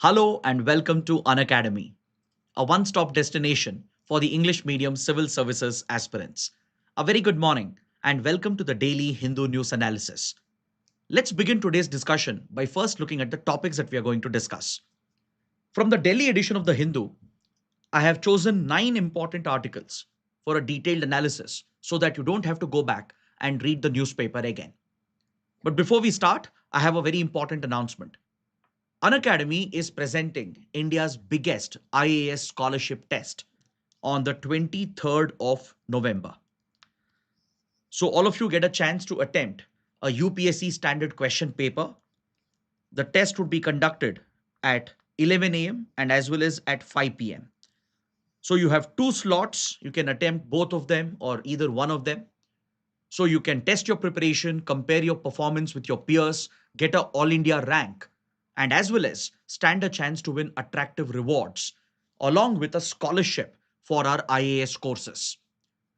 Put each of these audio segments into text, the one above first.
Hello and welcome to Unacademy, a one stop destination for the English medium civil services aspirants. A very good morning and welcome to the daily Hindu news analysis. Let's begin today's discussion by first looking at the topics that we are going to discuss. From the Delhi edition of the Hindu, I have chosen 9 important articles for a detailed analysis so that you don't have to go back and read the newspaper again. But before we start, I have a very important announcement. Unacademy is presenting India's biggest IAS scholarship test on the 23rd of November. So, all of you get a chance to attempt a UPSC standard question paper. The test would be conducted at 11 a.m. and as well as at 5 p.m. So, you have two slots. You can attempt both of them or either one of them. So, you can test your preparation, compare your performance with your peers, get a All India rank, and as well as stand a chance to win attractive rewards along with a scholarship for our IAS courses.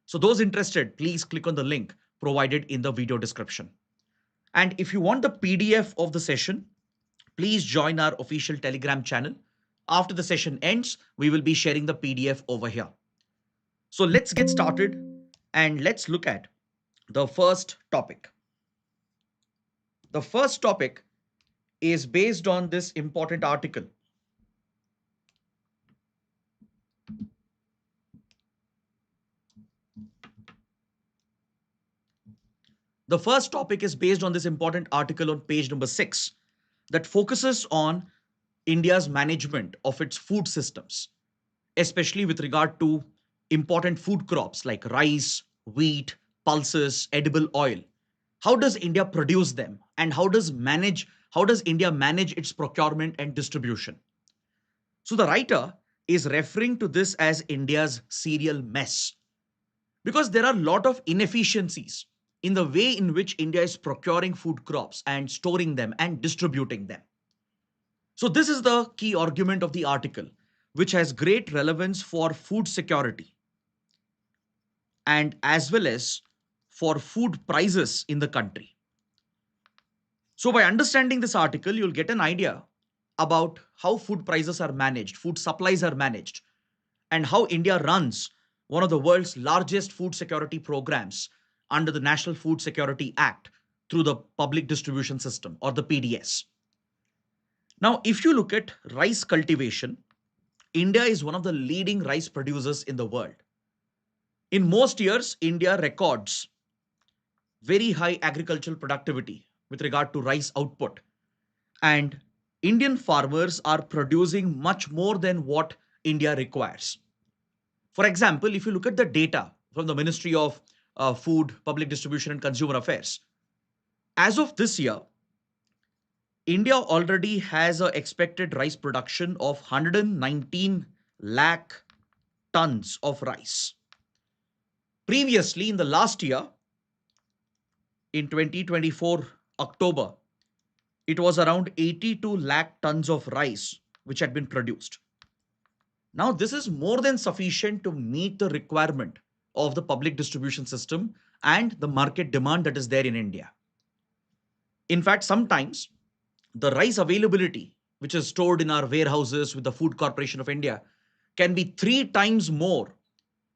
So those interested, please click on the link provided in the video description. And if you want the PDF of the session, please join our official Telegram channel. After the session ends, we will be sharing the PDF over here. So let's get started and let's look at the first topic. The first topic is based on this important article. The first topic is based on this important article on page number 6 that focuses on India's management of its food systems, especially with regard to important food crops like rice, wheat, pulses, edible oil. How does India produce them and how does India manage its procurement and distribution? So the writer is referring to this as India's cereal mess because there are a lot of inefficiencies in the way in which India is procuring food crops and storing them and distributing them. So, this is the key argument of the article, which has great relevance for food security and as well as for food prices in the country. So, by understanding this article, you'll get an idea about how food prices are managed, food supplies are managed, and how India runs one of the world's largest food security programs under the National Food Security Act through the Public Distribution System or the PDS. Now, if you look at rice cultivation, India is one of the leading rice producers in the world. In most years, India records very high agricultural productivity with regard to rice output. And Indian farmers are producing much more than what India requires. For example, if you look at the data from the Ministry of Food, Public Distribution and Consumer Affairs, as of this year, India already has an expected rice production of 119 lakh tons of rice. Previously, in the last year, in 2024 October, it was around 82 lakh tons of rice which had been produced. Now, this is more than sufficient to meet the requirement of the public distribution system and the market demand that is there in India. In fact, sometimes the rice availability, which is stored in our warehouses with the Food Corporation of India, can be 3 times more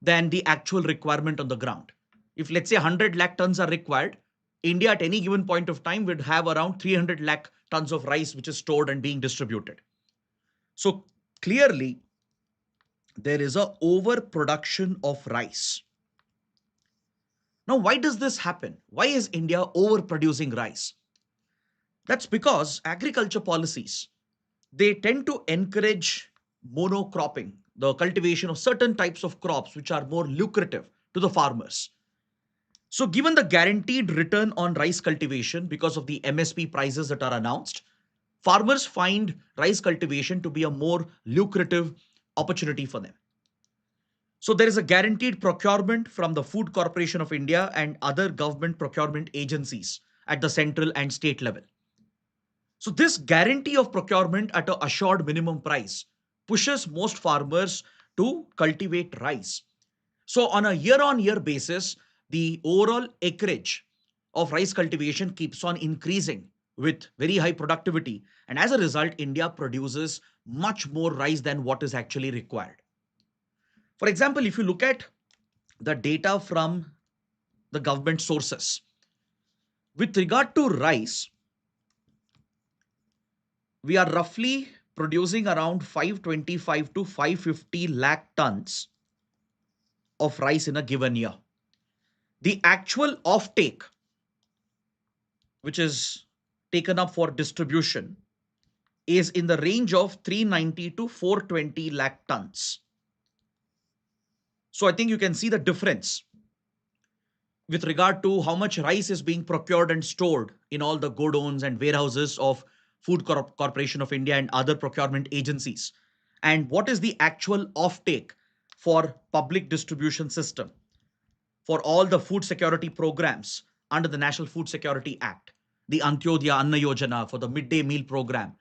than the actual requirement on the ground. If let's say 100 lakh tons are required, India at any given point of time would have around 300 lakh tons of rice which is stored and being distributed. So clearly, there is a overproduction of rice. Now, why does this happen? Why is India overproducing rice? That's because agriculture policies, they tend to encourage monocropping, the cultivation of certain types of crops which are more lucrative to the farmers. So given the guaranteed return on rice cultivation because of the MSP prices that are announced, farmers find rice cultivation to be a more lucrative opportunity for them. So there is a guaranteed procurement from the Food Corporation of India and other government procurement agencies at the central and state level. So this guarantee of procurement at an assured minimum price pushes most farmers to cultivate rice. So on a year-on-year basis, the overall acreage of rice cultivation keeps on increasing with very high productivity. And as a result, India produces much more rice than what is actually required. For example, if you look at the data from the government sources, with regard to rice, we are roughly producing around 525 to 550 lakh tons of rice in a given year. The actual offtake, which is taken up for distribution, is in the range of 390 to 420 lakh tons. So I think you can see the difference with regard to how much rice is being procured and stored in all the godowns and warehouses of Corporation of India and other procurement agencies, and what is the actual offtake for public distribution system for all the food security programs under the National Food Security Act, the Antyodaya Anna Yojana for the midday meal program.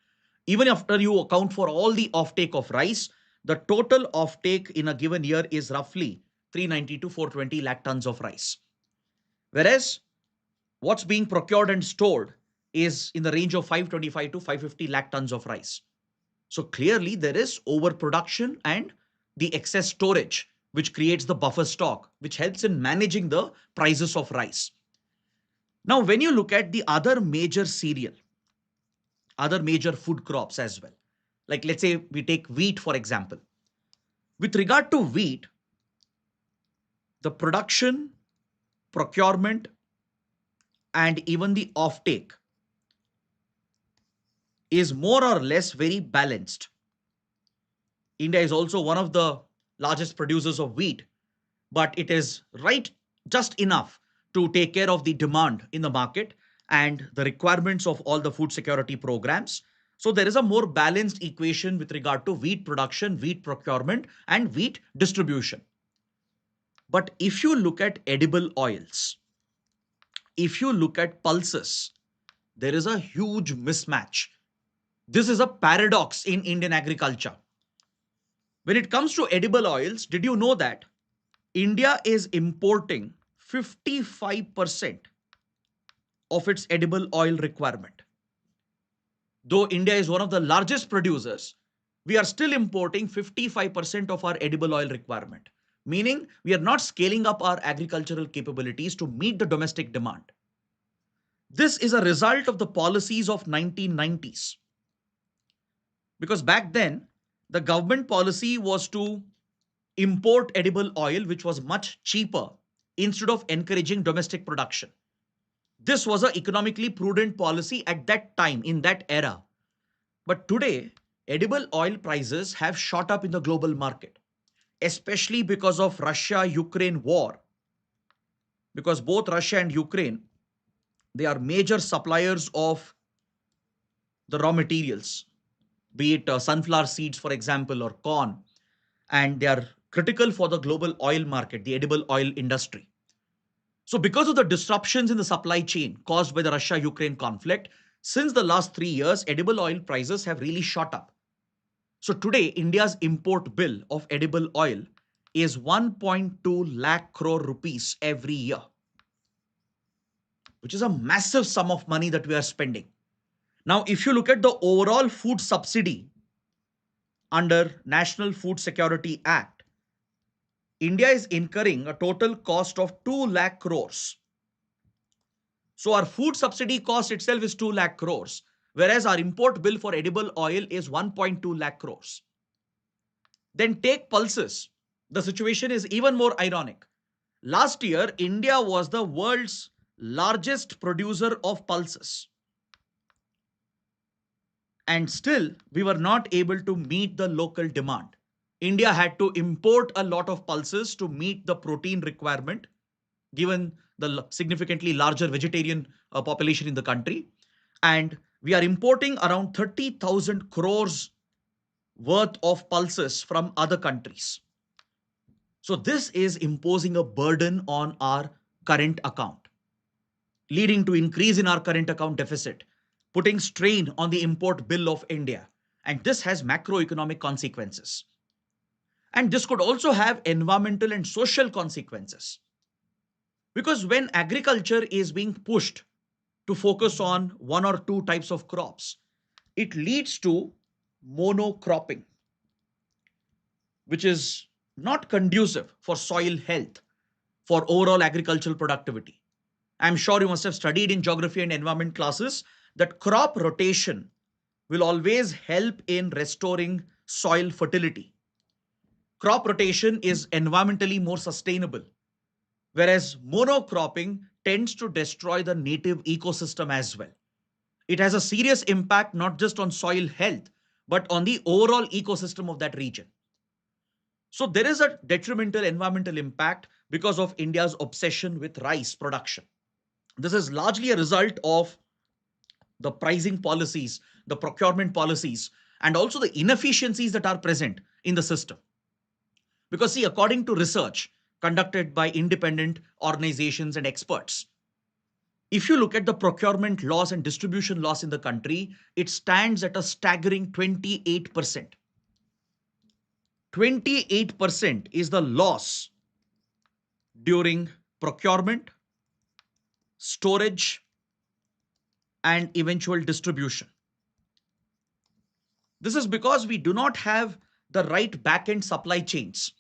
Even after you account for all the offtake of rice, the total offtake in a given year is roughly 390 to 420 lakh tons of rice. Whereas what's being procured and stored is in the range of 525 to 550 lakh tons of rice. So clearly there is overproduction and the excess storage, which creates the buffer stock, which helps in managing the prices of rice. Now, when you look at the other major cereal, other major food crops as well, like let's say we take wheat, for example. With regard to wheat, the production, procurement, and even the offtake is more or less very balanced. India is also one of the largest producers of wheat, but it is right just enough to take care of the demand in the market and the requirements of all the food security programs. So there is a more balanced equation with regard to wheat production, wheat procurement, and wheat distribution. But if you look at edible oils, if you look at pulses, there is a huge mismatch. This is a paradox in Indian agriculture. When it comes to edible oils, did you know that India is importing 55% of its edible oil requirement? Though India is one of the largest producers, we are still importing 55% of our edible oil requirement, meaning we are not scaling up our agricultural capabilities to meet the domestic demand. This is a result of the policies of 1990s, because back then the government policy was to import edible oil, which was much cheaper, instead of encouraging domestic production. This was an economically prudent policy at that time, in that era. But today, edible oil prices have shot up in the global market, especially because of Russia-Ukraine war. Because both Russia and Ukraine, they are major suppliers of the raw materials, be it sunflower seeds, for example, or corn, and they are critical for the global oil market, the edible oil industry. So, because of the disruptions in the supply chain caused by the Russia Ukraine conflict, since the last 3 years, edible oil prices have really shot up. So, today, India's import bill of edible oil is 1.2 lakh crore rupees every year, which is a massive sum of money that we are spending. Now, if you look at the overall food subsidy under National Food Security Act, India is incurring a total cost of 2 lakh crores. So our food subsidy cost itself is 2 lakh crores, whereas our import bill for edible oil is 1.2 lakh crores. Then take pulses. The situation is even more ironic. Last year, India was the world's largest producer of pulses. And still, we were not able to meet the local demand. India had to import a lot of pulses to meet the protein requirement, given the significantly larger vegetarian population in the country. And we are importing around 30,000 crores worth of pulses from other countries. So this is imposing a burden on our current account, leading to increase in our current account deficit, putting strain on the import bill of India. And this has macroeconomic consequences. And this could also have environmental and social consequences. Because when agriculture is being pushed to focus on one or two types of crops, it leads to monocropping, which is not conducive for soil health, for overall agricultural productivity. I'm sure you must have studied in geography and environment classes that crop rotation will always help in restoring soil fertility. Crop rotation is environmentally more sustainable, whereas monocropping tends to destroy the native ecosystem as well. It has a serious impact not just on soil health, but on the overall ecosystem of that region. So there is a detrimental environmental impact because of India's obsession with rice production. This is largely a result of the pricing policies, the procurement policies, and also the inefficiencies that are present in the system. Because, see, according to research conducted by independent organizations and experts, if you look at the procurement laws and distribution laws in the country, it stands at a staggering 28%. 28% is the loss during procurement, storage, and eventual distribution. This is because we do not have the right back end supply chains,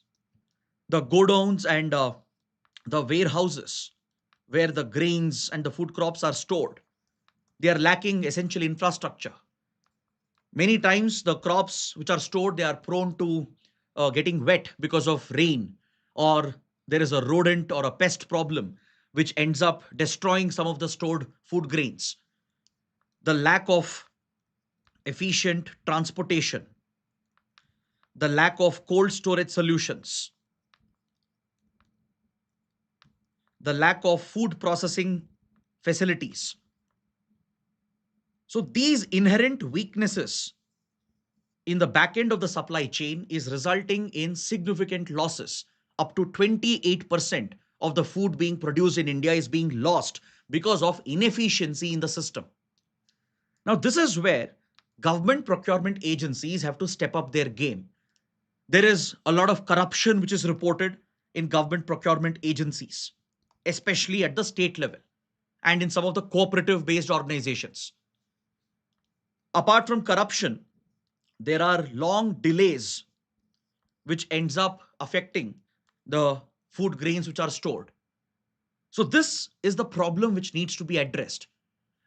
the godowns and the warehouses where the grains and the food crops are stored. They are lacking essential infrastructure. Many times, the crops which are stored, they are prone to getting wet because of rain, or there is a rodent or a pest problem which ends up destroying some of the stored food grains. The lack of efficient transportation, the lack of cold storage solutions, the lack of food processing facilities. So these inherent weaknesses in the back end of the supply chain is resulting in significant losses. Up to 28% of the food being produced in India is being lost because of inefficiency in the system. Now, this is where government procurement agencies have to step up their game. There is a lot of corruption which is reported in government procurement agencies, especially at the state level and in some of the cooperative based organizations. Apart from corruption, there are long delays which ends up affecting the food grains which are stored. So this is the problem which needs to be addressed.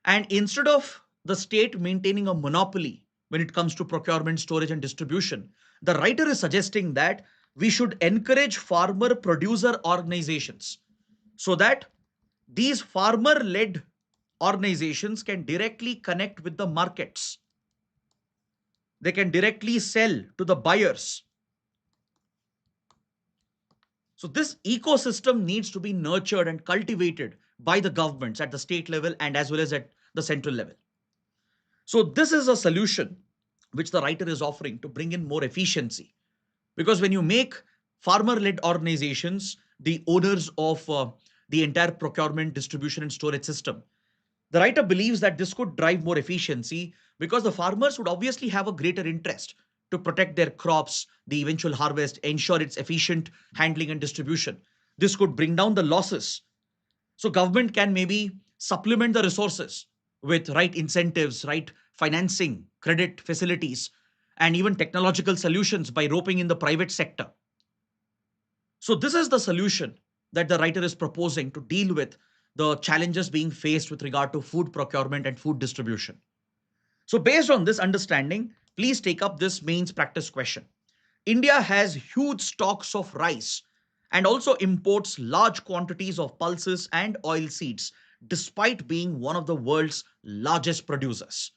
And instead of the state maintaining a monopoly when it comes to procurement, storage, and distribution, the writer is suggesting that we should encourage farmer producer organizations so that these farmer led organizations can directly connect with the markets. They can directly sell to the buyers. So this ecosystem needs to be nurtured and cultivated by the governments at the state level and as well as at the central level. So this is a solution which the writer is offering to bring in more efficiency. Because when you make farmer-led organizations the owners of the entire procurement, distribution, and storage system, the writer believes that this could drive more efficiency because the farmers would obviously have a greater interest to protect their crops, the eventual harvest, ensure its efficient handling and distribution. This could bring down the losses. So government can maybe supplement the resources with right incentives, right financing, credit facilities, and even technological solutions by roping in the private sector. So this is the solution that the writer is proposing to deal with the challenges being faced with regard to food procurement and food distribution. So based on this understanding, please take up this mains practice question. India has huge stocks of rice and also imports large quantities of pulses and oil seeds despite being one of the world's largest producers.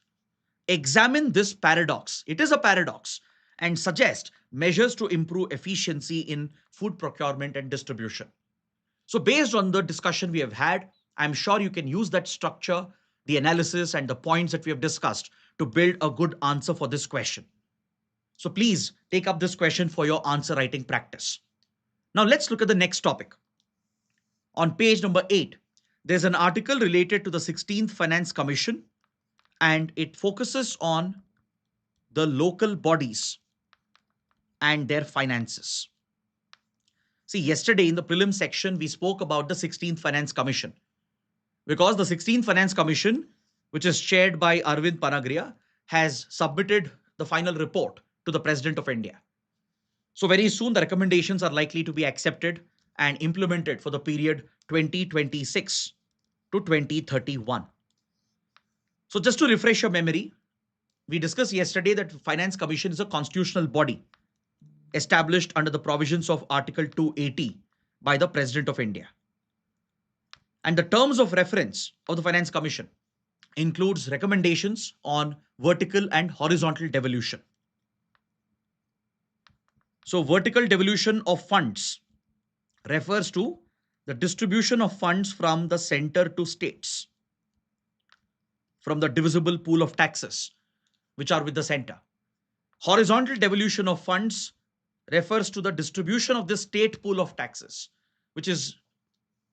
Examine this paradox. It is a paradox and suggest measures to improve efficiency in food procurement and distribution. So, based on the discussion we have had, I'm sure you can use that structure, the analysis, and the points that we have discussed to build a good answer for this question. So, please take up this question for your answer writing practice. Now, let's look at the next topic. On page number 8, there's an article related to the 16th Finance Commission, and it focuses on the local bodies and their finances. See, yesterday in the prelim section, we spoke about the 16th Finance Commission. because the 16th Finance Commission, which is chaired by Arvind Panagria, has submitted the final report to the President of India. So very soon, the recommendations are likely to be accepted and implemented for the period 2026 to 2031. So just to refresh your memory, we discussed yesterday that Finance Commission is a constitutional body established under the provisions of Article 280 by the President of India. And the terms of reference of the Finance Commission includes recommendations on vertical and horizontal devolution. So vertical devolution of funds refers to the distribution of funds from the center to states, from the divisible pool of taxes, which are with the center. Horizontal devolution of funds refers to the distribution of the state pool of taxes, which is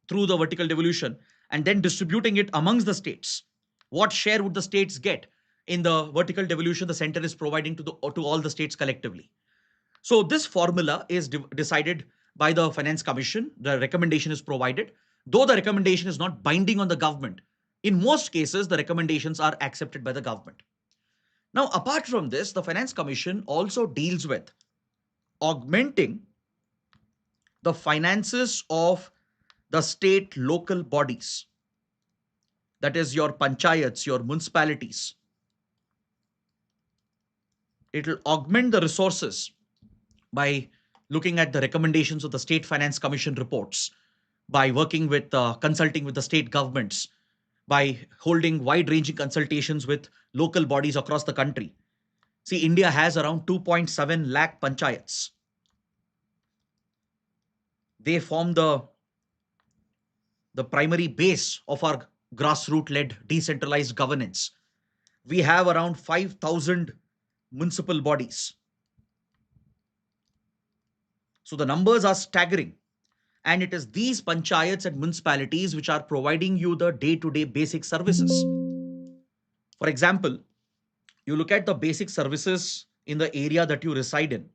through the vertical devolution, and then distributing it amongst the states. What share would the states get in the vertical devolution the center is providing to all the states collectively? So this formula is decided by the Finance Commission. The recommendation is provided. Though the recommendation is not binding on the government, in most cases, the recommendations are accepted by the government. Now, apart from this, the Finance Commission also deals with augmenting the finances of the state local bodies. That is your panchayats, your municipalities. It will augment the resources by looking at the recommendations of the State Finance Commission reports, by working with, consulting with the state governments, by holding wide-ranging consultations with local bodies across the country. See, India has around 2.7 lakh panchayats. They form the primary base of our grassroots-led decentralized governance. We have around 5,000 municipal bodies. So the numbers are staggering. And it is these panchayats and municipalities which are providing you the day-to-day basic services. For example, you look at the basic services in the area that you reside in.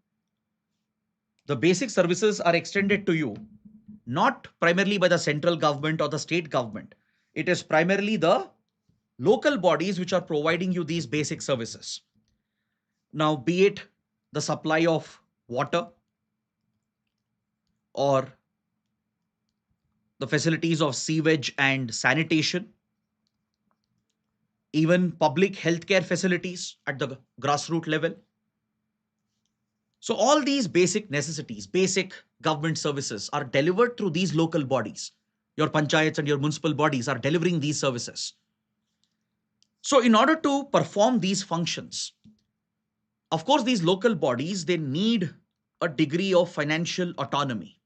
The basic services are extended to you not primarily by the central government or the state government. It is primarily the local bodies which are providing you these basic services. Now, be it the supply of water or the facilities of sewage and sanitation, even public healthcare facilities at the grassroots level. So all these basic necessities, basic government services are delivered through these local bodies. Your panchayats and your municipal bodies are delivering these services. So in order to perform these functions, of course, these local bodies, they need a degree of financial autonomy.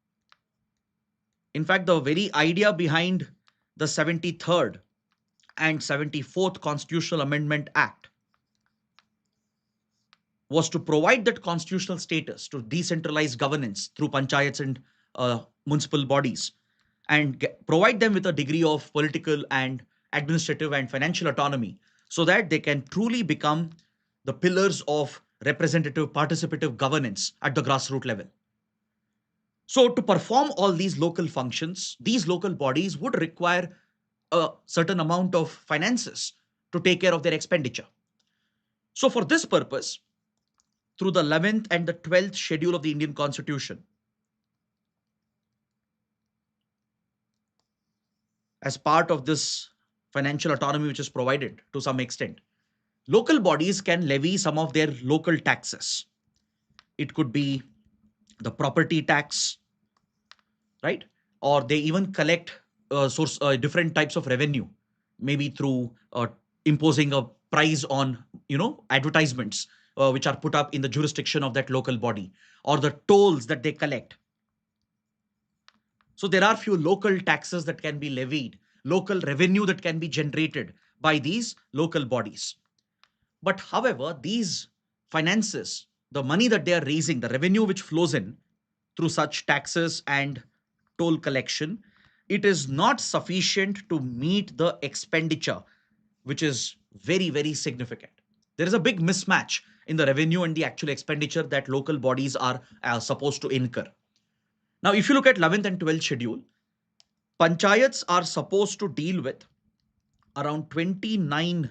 In fact, the very idea behind the 73rd and 74th Constitutional Amendment Act was to provide that constitutional status to decentralized governance through panchayats and municipal bodies, and provide them with a degree of political and administrative and financial autonomy so that they can truly become the pillars of representative participative governance at the grassroots level. So to perform all these local functions, these local bodies would require a certain amount of finances to take care of their expenditure. So for this purpose, through the 11th and the 12th schedule of the Indian Constitution, as part of this financial autonomy which is provided to some extent, local bodies can levy some of their local taxes. It could be the property tax, right? Or they even collect different types of revenue, maybe through imposing a price on advertisements which are put up in the jurisdiction of that local body, or the tolls that they collect. So there are few local taxes that can be levied, local revenue that can be generated by these local bodies. But however, these finances, the money that they are raising, the revenue which flows in through such taxes and toll collection, it is not sufficient to meet the expenditure, which is very, very significant. There is a big mismatch in the revenue and the actual expenditure that local bodies are supposed to incur. Now, if you look at 11th and 12th schedule, panchayats are supposed to deal with around 29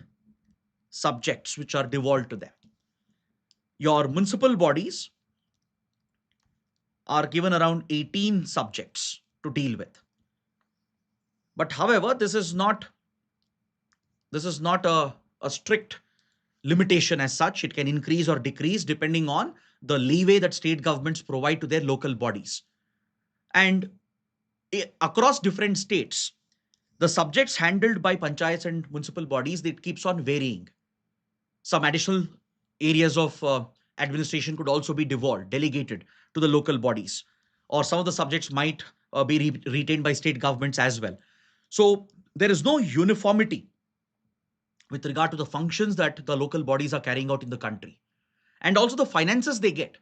subjects which are devolved to them. Your municipal bodies are given around 18 subjects to deal with. But however, this is not a strict limitation as such. It can increase or decrease depending on the leeway that state governments provide to their local bodies. And across different states, the subjects handled by panchayats and municipal bodies, it keeps on varying. Some additional areas of administration could also be devolved, delegated to the local bodies, or some of the subjects might be retained by state governments as well. So there is no uniformity with regard to the functions that the local bodies are carrying out in the country. And also the finances they get.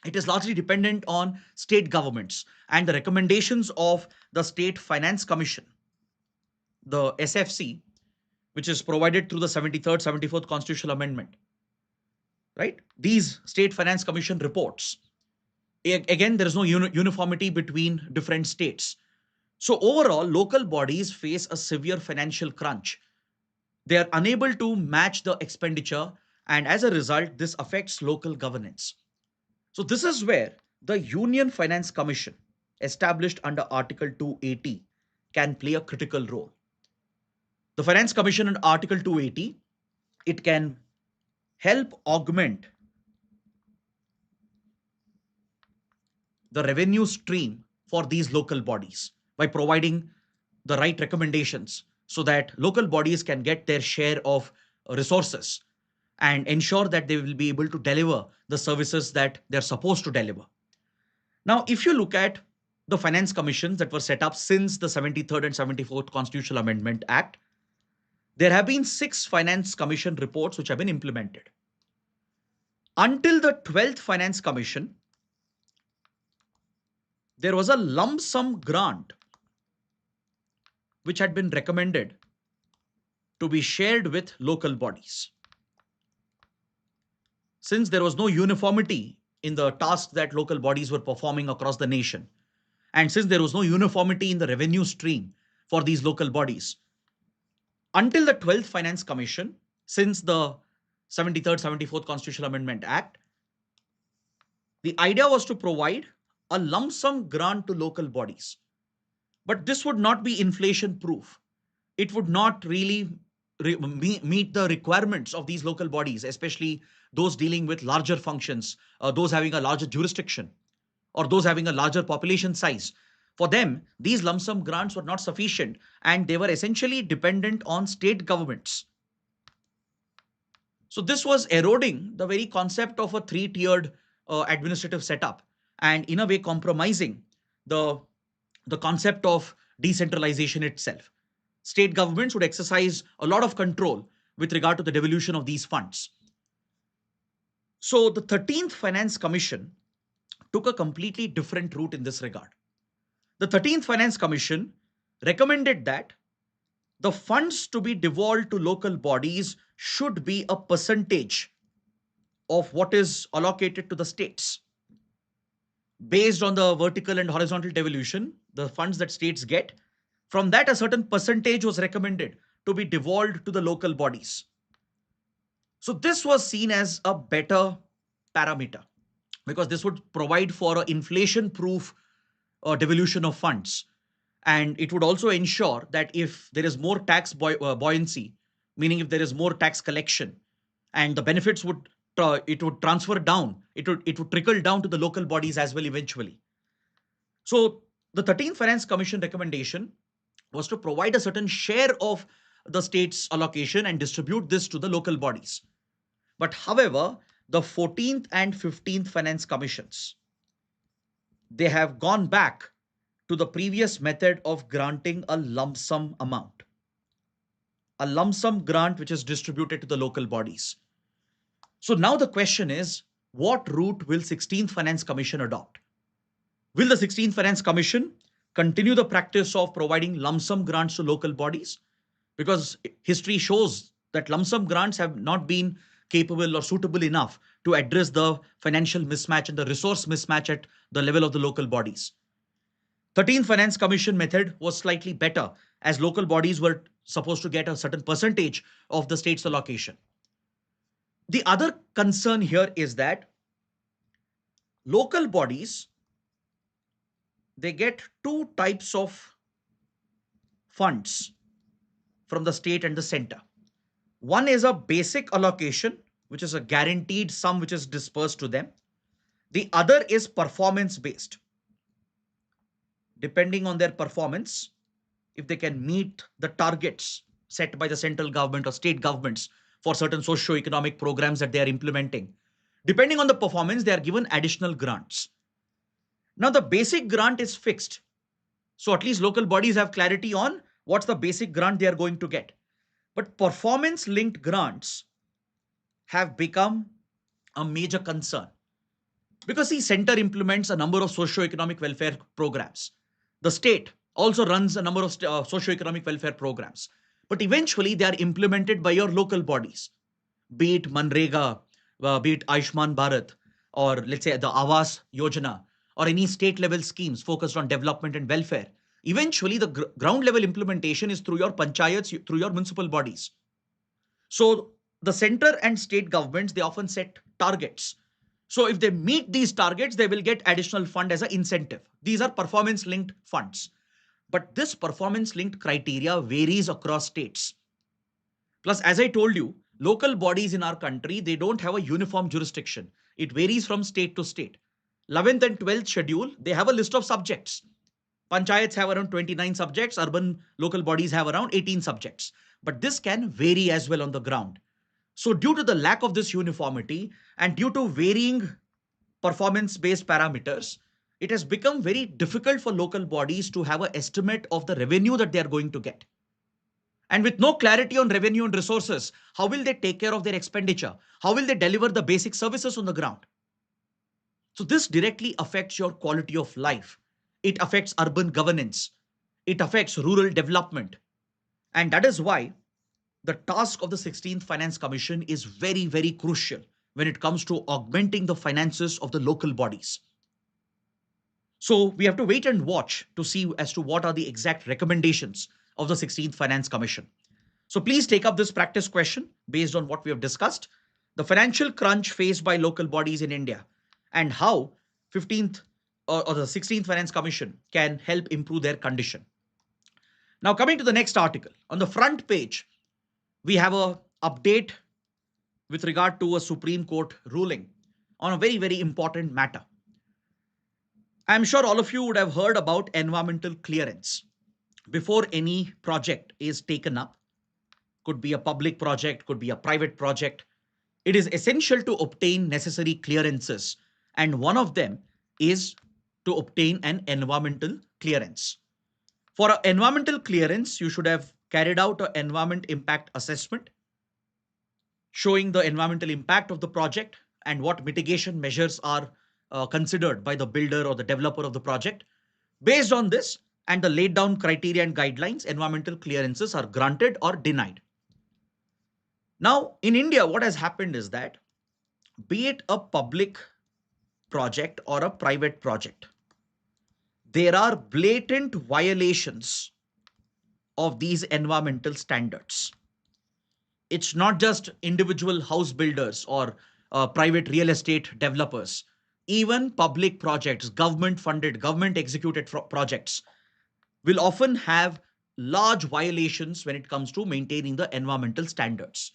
It is largely dependent on state governments and the recommendations of the State Finance Commission, the SFC, which is provided through the 73rd, 74th Constitutional Amendment. Right? These State Finance Commission reports. Again, there is no uniformity between different states. So overall, local bodies face a severe financial crunch. They are unable to match the expenditure, and as a result, this affects local governance. So this is where the Union Finance Commission, established under Article 280, can play a critical role. The Finance Commission in Article 280, it can help augment the revenue stream for these local bodies by providing the right recommendations so that local bodies can get their share of resources and ensure that they will be able to deliver the services that they're supposed to deliver. Now, if you look at the finance commissions that were set up since the 73rd and 74th Constitutional Amendment Act, there have been 6 finance commission reports which have been implemented. Until the 12th Finance Commission, there was a lump sum grant which had been recommended to be shared with local bodies. Since there was no uniformity in the tasks that local bodies were performing across the nation, and since there was no uniformity in the revenue stream for these local bodies, until the 12th Finance Commission, since the 73rd, 74th Constitutional Amendment Act, the idea was to provide a lump sum grant to local bodies. But this would not be inflation proof. It would not really meet the requirements of these local bodies, especially those dealing with larger functions, those having a larger jurisdiction, or those having a larger population size. For them, these lump sum grants were not sufficient, and they were essentially dependent on state governments. So this was eroding the very concept of a 3-tiered administrative setup, and in a way compromising the concept of decentralization itself. State governments would exercise a lot of control with regard to the devolution of these funds. So the 13th Finance Commission took a completely different route in this regard. The 13th Finance Commission recommended that the funds to be devolved to local bodies should be a percentage of what is allocated to the states. Based on the vertical and horizontal devolution, the funds that states get, from that a certain percentage was recommended to be devolved to the local bodies. So this was seen as a better parameter because this would provide for an inflation-proof devolution of funds. And it would also ensure that if there is more tax buoyancy, meaning if there is more tax collection, and the benefits would transfer down, it would trickle down to the local bodies as well eventually. So the 13th Finance Commission recommendation was to provide a certain share of the state's allocation and distribute this to the local bodies. But however, the 14th and 15th Finance Commissions, they have gone back to the previous method of granting a lump sum amount. A lump sum grant which is distributed to the local bodies. So now the question is, what route will 16th Finance Commission adopt? Will the 16th Finance Commission continue the practice of providing lump sum grants to local bodies? Because history shows that lump sum grants have not been capable or suitable enough to address the financial mismatch and the resource mismatch at the level of the local bodies. 13th Finance Commission method was slightly better, as local bodies were supposed to get a certain percentage of the state's allocation. The other concern here is that local bodies, they get two types of funds from the state and the center. One is a basic allocation, which is a guaranteed sum which is dispersed to them. The other is performance based. Depending on their performance, if they can meet the targets set by the central government or state governments for certain socio-economic programs that they are implementing, depending on the performance, they are given additional grants. Now, the basic grant is fixed. So at least local bodies have clarity on what's the basic grant they are going to get. But performance linked grants have become a major concern because the center implements a number of socio-economic welfare programs. The state also runs a number of socio-economic welfare programs. But eventually they are implemented by your local bodies, be it Manrega, be it Ayushman Bharat, or let's say the Awas Yojana, or any state level schemes focused on development and welfare. Eventually, the ground level implementation is through your panchayats, through your municipal bodies. So the center and state governments, they often set targets. So if they meet these targets, they will get additional fund as an incentive. These are performance linked funds. But this performance linked criteria varies across states. Plus, as I told you, local bodies in our country, they don't have a uniform jurisdiction. It varies from state to state. 11th and 12th schedule, they have a list of subjects. Panchayats have around 29 subjects, urban local bodies have around 18 subjects. But this can vary as well on the ground. So due to the lack of this uniformity and due to varying performance-based parameters, it has become very difficult for local bodies to have an estimate of the revenue that they are going to get. And with no clarity on revenue and resources, how will they take care of their expenditure? How will they deliver the basic services on the ground? So this directly affects your quality of life. It affects urban governance. It affects rural development. And that is why the task of the 16th Finance Commission is very, very crucial when it comes to augmenting the finances of the local bodies. So we have to wait and watch to see as to what are the exact recommendations of the 16th Finance Commission. So please take up this practice question based on what we have discussed, the financial crunch faced by local bodies in India, and how 15th or the 16th Finance Commission can help improve their condition. Now coming to the next article, on the front page, we have a update with regard to a Supreme Court ruling on a very, very important matter. I'm sure all of you would have heard about environmental clearance. Before any project is taken up, could be a public project, could be a private project, it is essential to obtain necessary clearances. And one of them is to obtain an environmental clearance. For an environmental clearance, you should have carried out an environment impact assessment showing the environmental impact of the project and what mitigation measures are considered by the builder or the developer of the project. Based on this and the laid down criteria and guidelines, environmental clearances are granted or denied. Now, in India, what has happened is that, be it a public project or a private project, there are blatant violations of these environmental standards. It's not just individual house builders or private real estate developers. Even public projects, government funded, government executed projects will often have large violations when it comes to maintaining the environmental standards.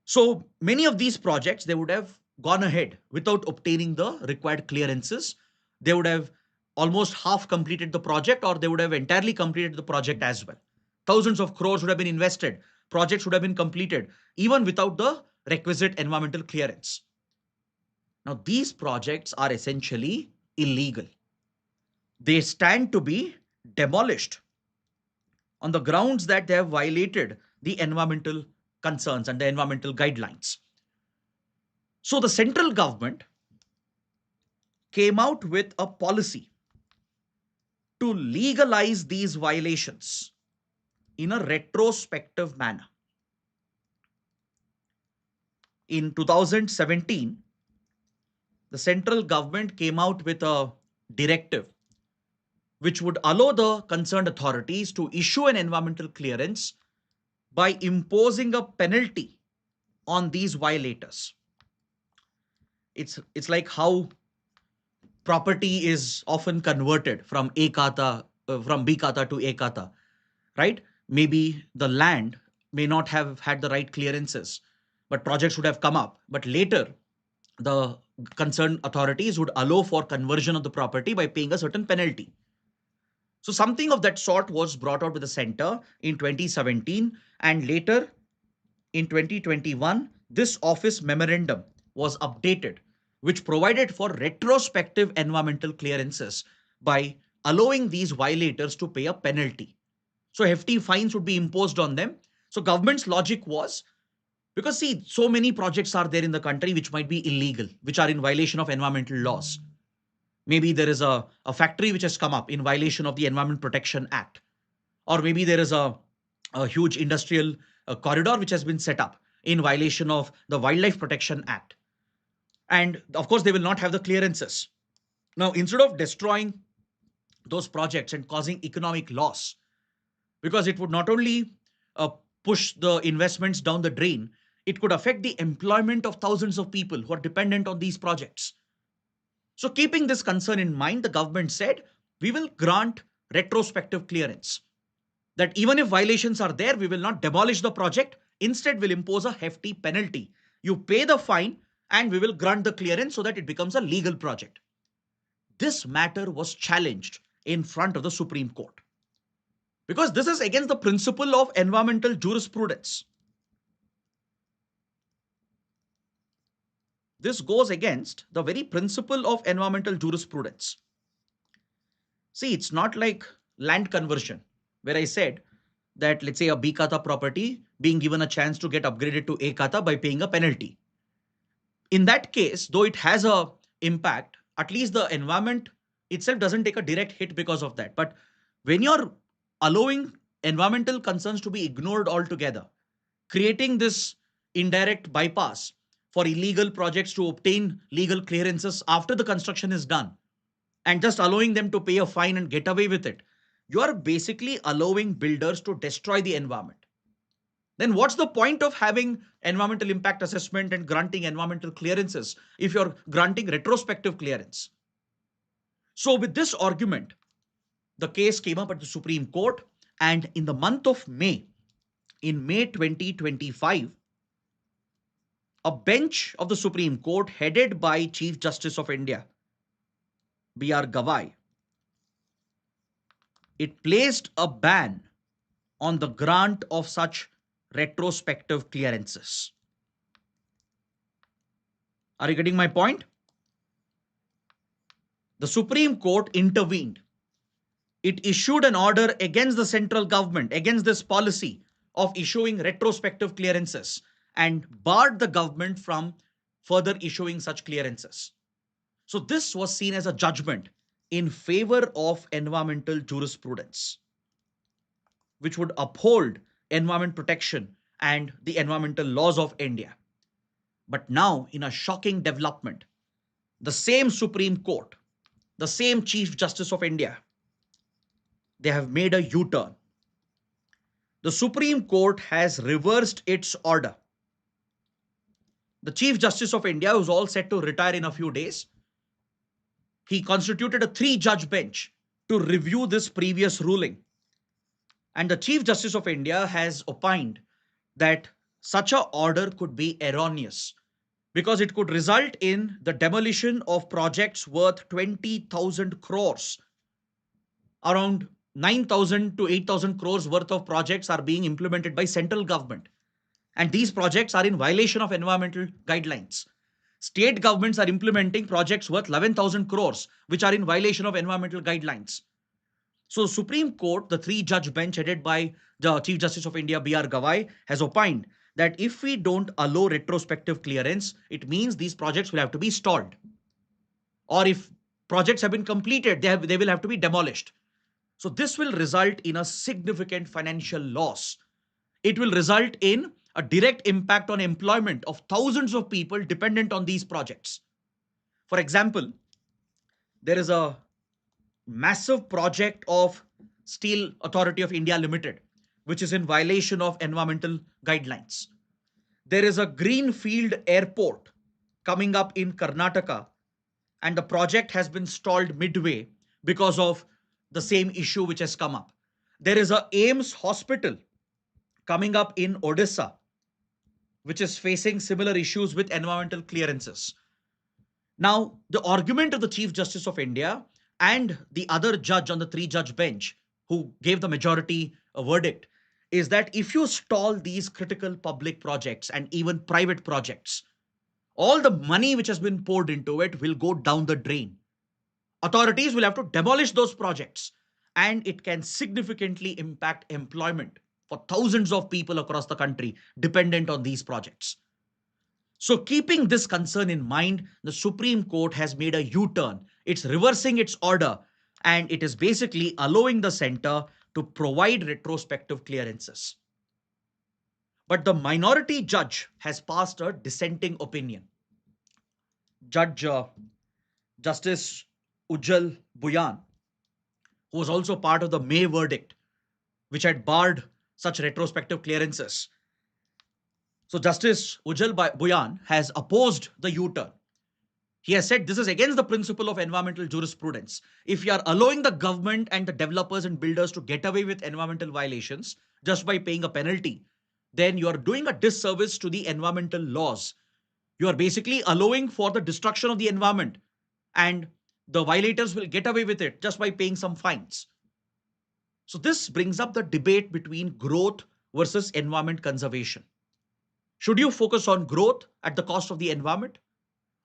So many of these projects, they would have gone ahead without obtaining the required clearances. They would have almost half completed the project, or they would have entirely completed the project as well. Thousands of crores would have been invested. Projects would have been completed even without the requisite environmental clearance. Now, these projects are essentially illegal. They stand to be demolished on the grounds that they have violated the environmental concerns and the environmental guidelines. So the central government came out with a policy to legalize these violations in a retrospective manner. In 2017, the central government came out with a directive which would allow the concerned authorities to issue an environmental clearance by imposing a penalty on these violators. It's like how property is often converted from from B kata to A kata, right? Maybe the land may not have had the right clearances, but projects would have come up. But later, the concerned authorities would allow for conversion of the property by paying a certain penalty. So something of that sort was brought out to the center in 2017, and later in 2021, this office memorandum was updated, which provided for retrospective environmental clearances by allowing these violators to pay a penalty. So hefty fines would be imposed on them. So government's logic was, because see, so many projects are there in the country which might be illegal, which are in violation of environmental laws. Maybe there is a factory which has come up in violation of the Environment Protection Act, or maybe there is a huge industrial corridor which has been set up in violation of the Wildlife Protection Act. And of course, they will not have the clearances. Now, instead of destroying those projects and causing economic loss, because it would not only uh, push the investments down the drain, it could affect the employment of thousands of people who are dependent on these projects. So, keeping this concern in mind, the government said, we will grant retrospective clearance. That even if violations are there, we will not demolish the project. Instead, we'll impose a hefty penalty. You pay the fine and we will grant the clearance so that it becomes a legal project. This matter was challenged in front of the Supreme Court because this is against the principle of environmental jurisprudence. This goes against the very principle of environmental jurisprudence. See, it's not like land conversion, where I said that, let's say, a B kata property being given a chance to get upgraded to A kata by paying a penalty. In that case, though it has a impact, at least the environment itself doesn't take a direct hit because of that. But when you're allowing environmental concerns to be ignored altogether, creating this indirect bypass for illegal projects to obtain legal clearances after the construction is done, and just allowing them to pay a fine and get away with it, you are basically allowing builders to destroy the environment. Then what's the point of having environmental impact assessment and granting environmental clearances if you're granting retrospective clearance? So with this argument, the case came up at the Supreme Court, and in the month of May, in May 2025, a bench of the Supreme Court headed by Chief Justice of India, B.R. Gavai, it placed a ban on the grant of such retrospective clearances. Are you getting my point? The Supreme Court intervened. It issued an order against the central government, against this policy of issuing retrospective clearances, and barred the government from further issuing such clearances. So this was seen as a judgment in favor of environmental jurisprudence, which would uphold environment protection and the environmental laws of India. But now, in a shocking development, the same Supreme Court, the same Chief Justice of India, they have made a U-turn. The Supreme Court has reversed its order. The Chief Justice of India, who's all set to retire in a few days, he constituted a 3-judge bench to review this previous ruling. And the Chief Justice of India has opined that such an order could be erroneous because it could result in the demolition of projects worth 20,000 crores. Around 9,000 to 8,000 crores worth of projects are being implemented by central government. And these projects are in violation of environmental guidelines. State governments are implementing projects worth 11,000 crores, which are in violation of environmental guidelines. So Supreme Court, the 3-judge bench headed by the Chief Justice of India, B.R. Gavai, has opined that if we don't allow retrospective clearance, it means these projects will have to be stalled. Or if projects have been completed, they will have to be demolished. So this will result in a significant financial loss. It will result in a direct impact on employment of thousands of people dependent on these projects. For example, there is a massive project of Steel Authority of India Limited, which is in violation of environmental guidelines. There is a greenfield airport coming up in Karnataka, and the project has been stalled midway because of the same issue which has come up. There is a AIMS hospital coming up in Odisha, which is facing similar issues with environmental clearances. Now, the argument of the Chief Justice of India and the other judge on the three judge bench who gave the majority a verdict is that if you stall these critical public projects and even private projects, all the money which has been poured into it will go down the drain. Authorities will have to demolish those projects, and it can significantly impact employment for thousands of people across the country dependent on these projects. So, keeping this concern in mind, the Supreme Court has made a U turn. It's reversing its order, and it is basically allowing the center to provide retrospective clearances. But the minority judge has passed a dissenting opinion. Judge Justice Ujjal Buyan, who was also part of the May verdict, which had barred such retrospective clearances. So, Justice Ujjal Buyan has opposed the U turn. He has said this is against the principle of environmental jurisprudence. If you are allowing the government and the developers and builders to get away with environmental violations just by paying a penalty, then you are doing a disservice to the environmental laws. You are basically allowing for the destruction of the environment, and the violators will get away with it just by paying some fines. So, this brings up the debate between growth versus environment conservation. Should you focus on growth at the cost of the environment?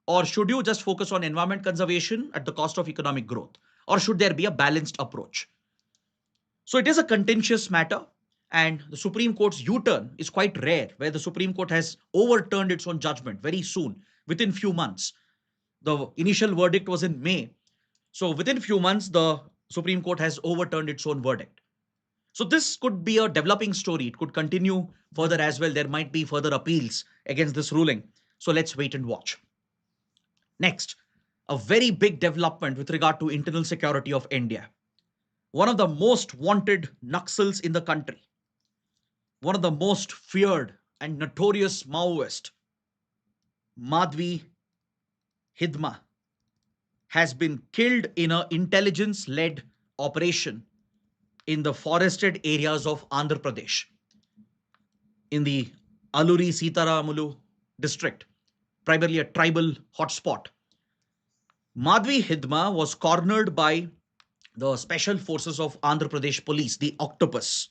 Or should you just focus on environment conservation at the cost of economic growth? Or should there be a balanced approach? So it is a contentious matter, and the Supreme Court's U-turn is quite rare, where the Supreme Court has overturned its own judgment very soon, within few months. The initial verdict was in May. So within few months, the Supreme Court has overturned its own verdict. So this could be a developing story. It could continue further as well. There might be further appeals against this ruling. So let's wait and watch. Next, a very big development with regard to internal security of India. One of the most wanted Naxals in the country, one of the most feared and notorious Maoist, Madhvi Hidma, has been killed in an intelligence-led operation in the forested areas of Andhra Pradesh, in the Alluri Sitaramulu district, primarily a tribal hotspot. Madhvi Hidma was cornered by the special forces of Andhra Pradesh police, the Octopus.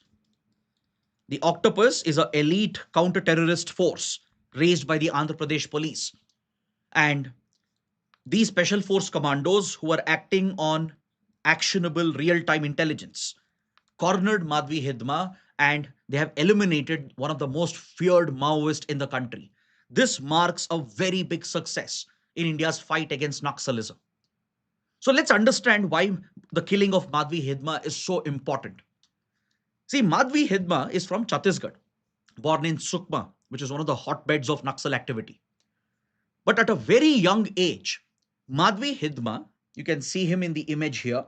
The Octopus is an elite counter-terrorist force raised by the Andhra Pradesh police. And these special force commandos who are acting on actionable real-time intelligence cornered Madhvi Hidma, and they have eliminated one of the most feared Maoists in the country. This marks a very big success in India's fight against Naxalism. So let's understand why the killing of Madhvi Hidma is so important. See, Madhvi Hidma is from Chhattisgarh, born in Sukma, which is one of the hotbeds of Naxal activity. But at a very young age, Madhvi Hidma, you can see him in the image here,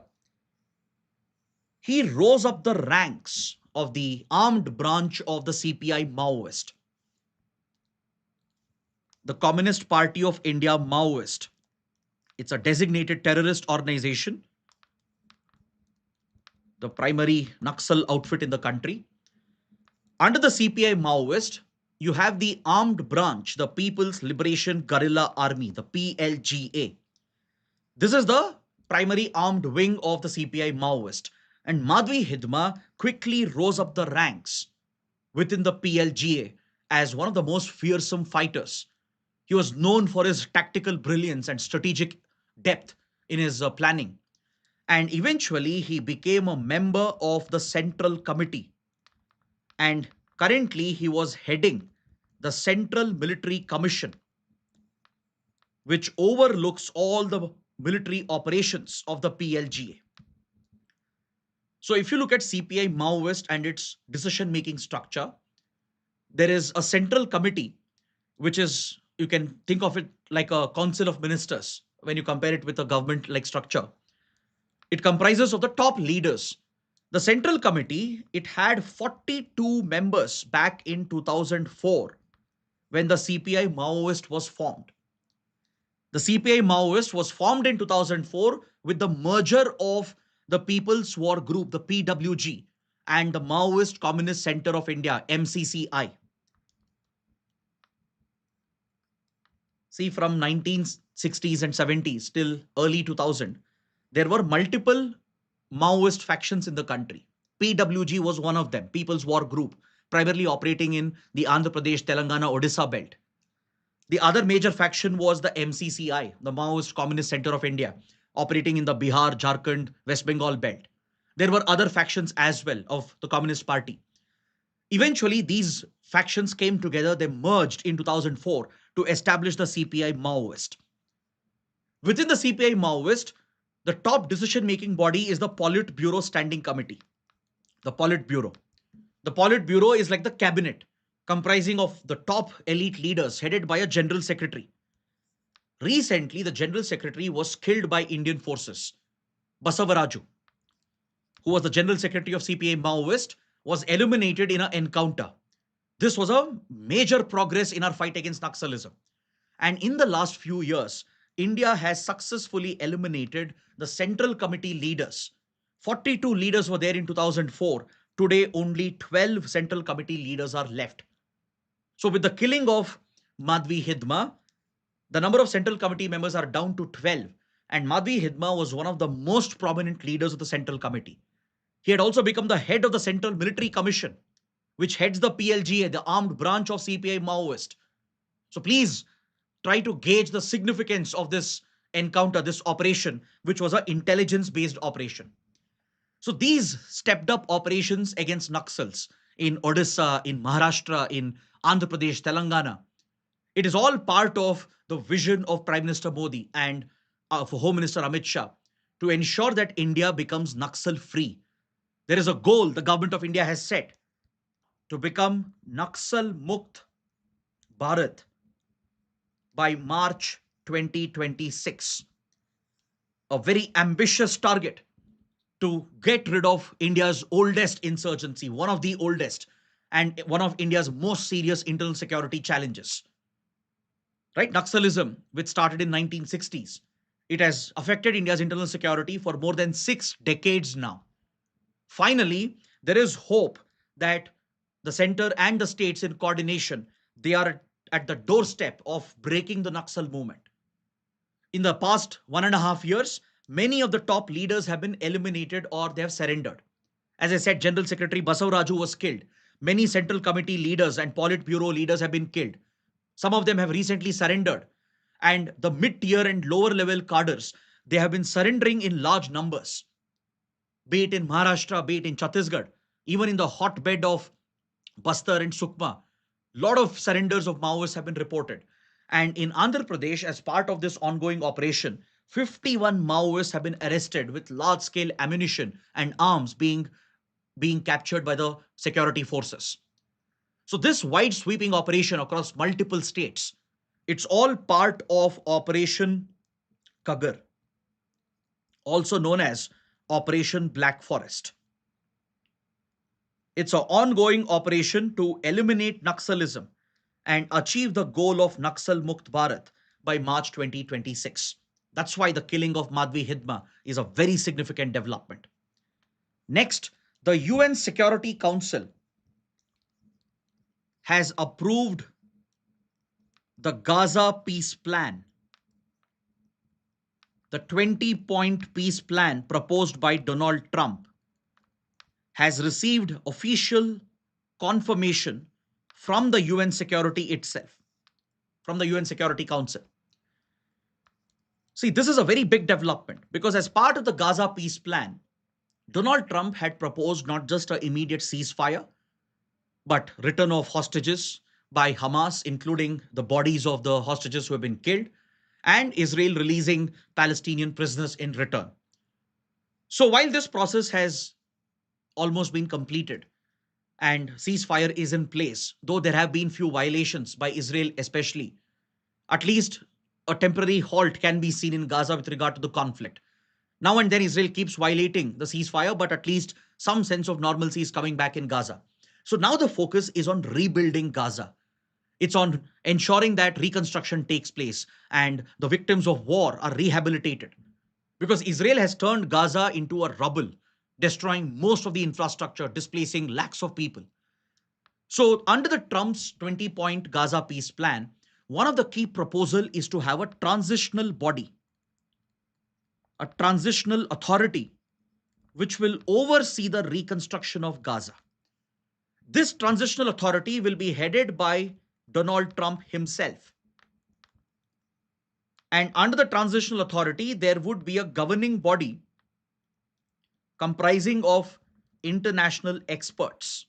he rose up the ranks of the armed branch of the CPI Maoist. The Communist Party of India Maoist. It's a designated terrorist organization, the primary Naxal outfit in the country. Under the CPI Maoist, you have the armed branch, the People's Liberation Guerrilla Army, the PLGA. This is the primary armed wing of the CPI Maoist. And Madhvi Hidma quickly rose up the ranks within the PLGA as one of the most fearsome fighters. He was known for his tactical brilliance and strategic depth in his planning. And eventually, he became a member of the Central Committee. And currently, he was heading the Central Military Commission, which overlooks all the military operations of the PLGA. So if you look at CPI Maoist and its decision-making structure, there is a central committee, which is, you can think of it like a council of ministers when you compare it with a government-like structure. It comprises of the top leaders. The Central Committee, it had 42 members back in 2004 when the CPI Maoist was formed. The CPI Maoist was formed in 2004 with the merger of the People's War Group, the PWG, and the Maoist Communist Center of India, MCCI. See, from 1960s and 70s till early 2000, there were multiple Maoist factions in the country. PWG was one of them, People's War Group, primarily operating in the Andhra Pradesh, Telangana, Odisha belt. The other major faction was the MCCI, the Maoist Communist Center of India, operating in the Bihar, Jharkhand, West Bengal belt. There were other factions as well of the Communist Party. Eventually, these factions came together, they merged in 2004 to establish the CPI Maoist. Within the CPI Maoist, the top decision making body is the Politburo Standing Committee. The Politburo. The Politburo is like the cabinet, comprising of the top elite leaders headed by a general secretary. Recently, the general secretary was killed by Indian forces. Basavaraju, who was the general secretary of CPI Maoist, was eliminated in an encounter. This was a major progress in our fight against Naxalism. And in the last few years, India has successfully eliminated the Central Committee leaders. 42 leaders were there in 2004. Today, only 12 Central Committee leaders are left. So, with the killing of Madhvi Hidma, the number of Central Committee members are down to 12. And Madhvi Hidma was one of the most prominent leaders of the Central Committee. He had also become the head of the Central Military Commission, which heads the PLGA, the armed branch of CPI Maoist. So please try to gauge the significance of this encounter, this operation, which was an intelligence-based operation. So these stepped up operations against Naxals in Odisha, in Maharashtra, in Andhra Pradesh, Telangana. It is all part of the vision of Prime Minister Modi and of Home Minister Amit Shah to ensure that India becomes Naxal free. There is a goal the government of India has set to become Naxal Mukt Bharat by March 2026. A very ambitious target to get rid of India's oldest insurgency, one of the oldest, and one of India's most serious internal security challenges. Right? Naxalism, which started in 1960s, it has affected India's internal security for more than 6 decades now. Finally, there is hope that the center and the states in coordination, they are at the doorstep of breaking the Naxal movement. In the past 1.5 years, many of the top leaders have been eliminated or they have surrendered. As I said, General Secretary Basavaraju was killed. Many Central Committee leaders and Politburo leaders have been killed. Some of them have recently surrendered. And the mid-tier and lower level cadres, they have been surrendering in large numbers, be it in Maharashtra, be it in Chhattisgarh, even in the hotbed of Bastar and Sukma. Lot of surrenders of Maoists have been reported. And in Andhra Pradesh, as part of this ongoing operation, 51 Maoists have been arrested with large scale ammunition and arms being captured by the security forces. So this wide sweeping operation across multiple states, it's all part of Operation Kagar, also known as Operation Black Forest. It's an ongoing operation to eliminate Naxalism and achieve the goal of Naxal Mukt Bharat by March 2026. That's why the killing of Madhvi Hidma is a very significant development. Next, the UN Security Council has approved the Gaza Peace Plan, the 20-point peace plan proposed by Donald Trump, has received official confirmation from the UN Security itself, from the UN Security Council. See, this is a very big development because as part of the Gaza peace plan, Donald Trump had proposed not just an immediate ceasefire, but return of hostages by Hamas, including the bodies of the hostages who have been killed, and Israel releasing Palestinian prisoners in return. So while this process has almost been completed and ceasefire is in place, though there have been few violations by Israel especially, at least a temporary halt can be seen in Gaza with regard to the conflict. Now and then Israel keeps violating the ceasefire, but at least some sense of normalcy is coming back in Gaza. So now the focus is on rebuilding Gaza. It's on ensuring that reconstruction takes place and the victims of war are rehabilitated. Because Israel has turned Gaza into a rubble, destroying most of the infrastructure, displacing lakhs of people. So, under the Trump's 20-point Gaza peace plan, one of the key proposal is to have a transitional body, a transitional authority, which will oversee the reconstruction of Gaza. This transitional authority will be headed by Donald Trump himself. And under the transitional authority, there would be a governing body comprising of international experts,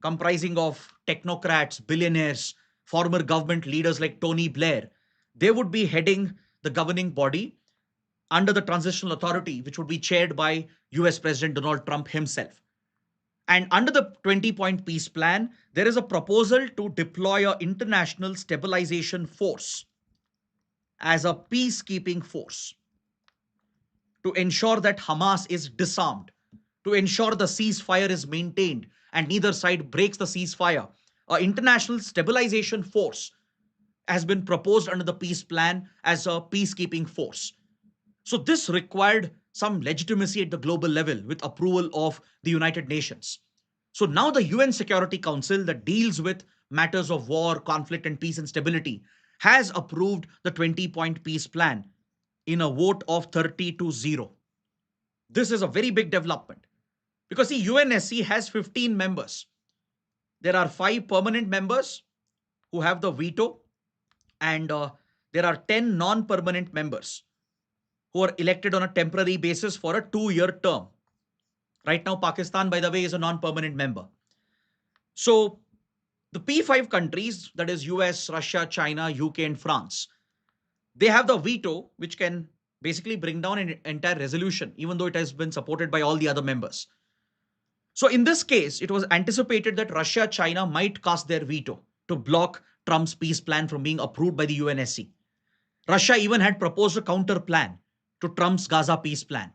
comprising of technocrats, billionaires, former government leaders like Tony Blair. They would be heading the governing body under the transitional authority, which would be chaired by US President Donald Trump himself. And under the 20-point peace plan, there is a proposal to deploy an international stabilization force as a peacekeeping force to ensure that Hamas is disarmed, to ensure the ceasefire is maintained and neither side breaks the ceasefire. An international stabilization force has been proposed under the peace plan as a peacekeeping force. So this required some legitimacy at the global level with approval of the United Nations. So now the UN Security Council that deals with matters of war, conflict, and peace and stability has approved the 20-point peace plan in a vote of 30-0. This is a very big development because the UNSC has 15 members. There are 5 permanent members who have the veto, and there are 10 non permanent members who are elected on a temporary basis for a 2-year term. Right now, Pakistan, by the way, is a non permanent member. So, the P5 countries, that is US, Russia, China, UK, and France, they have the veto, which can basically bring down an entire resolution, even though it has been supported by all the other members. So, in this case, it was anticipated that Russia, China might cast their veto to block Trump's peace plan from being approved by the UNSC. Russia even had proposed a counter plan to Trump's Gaza peace plan.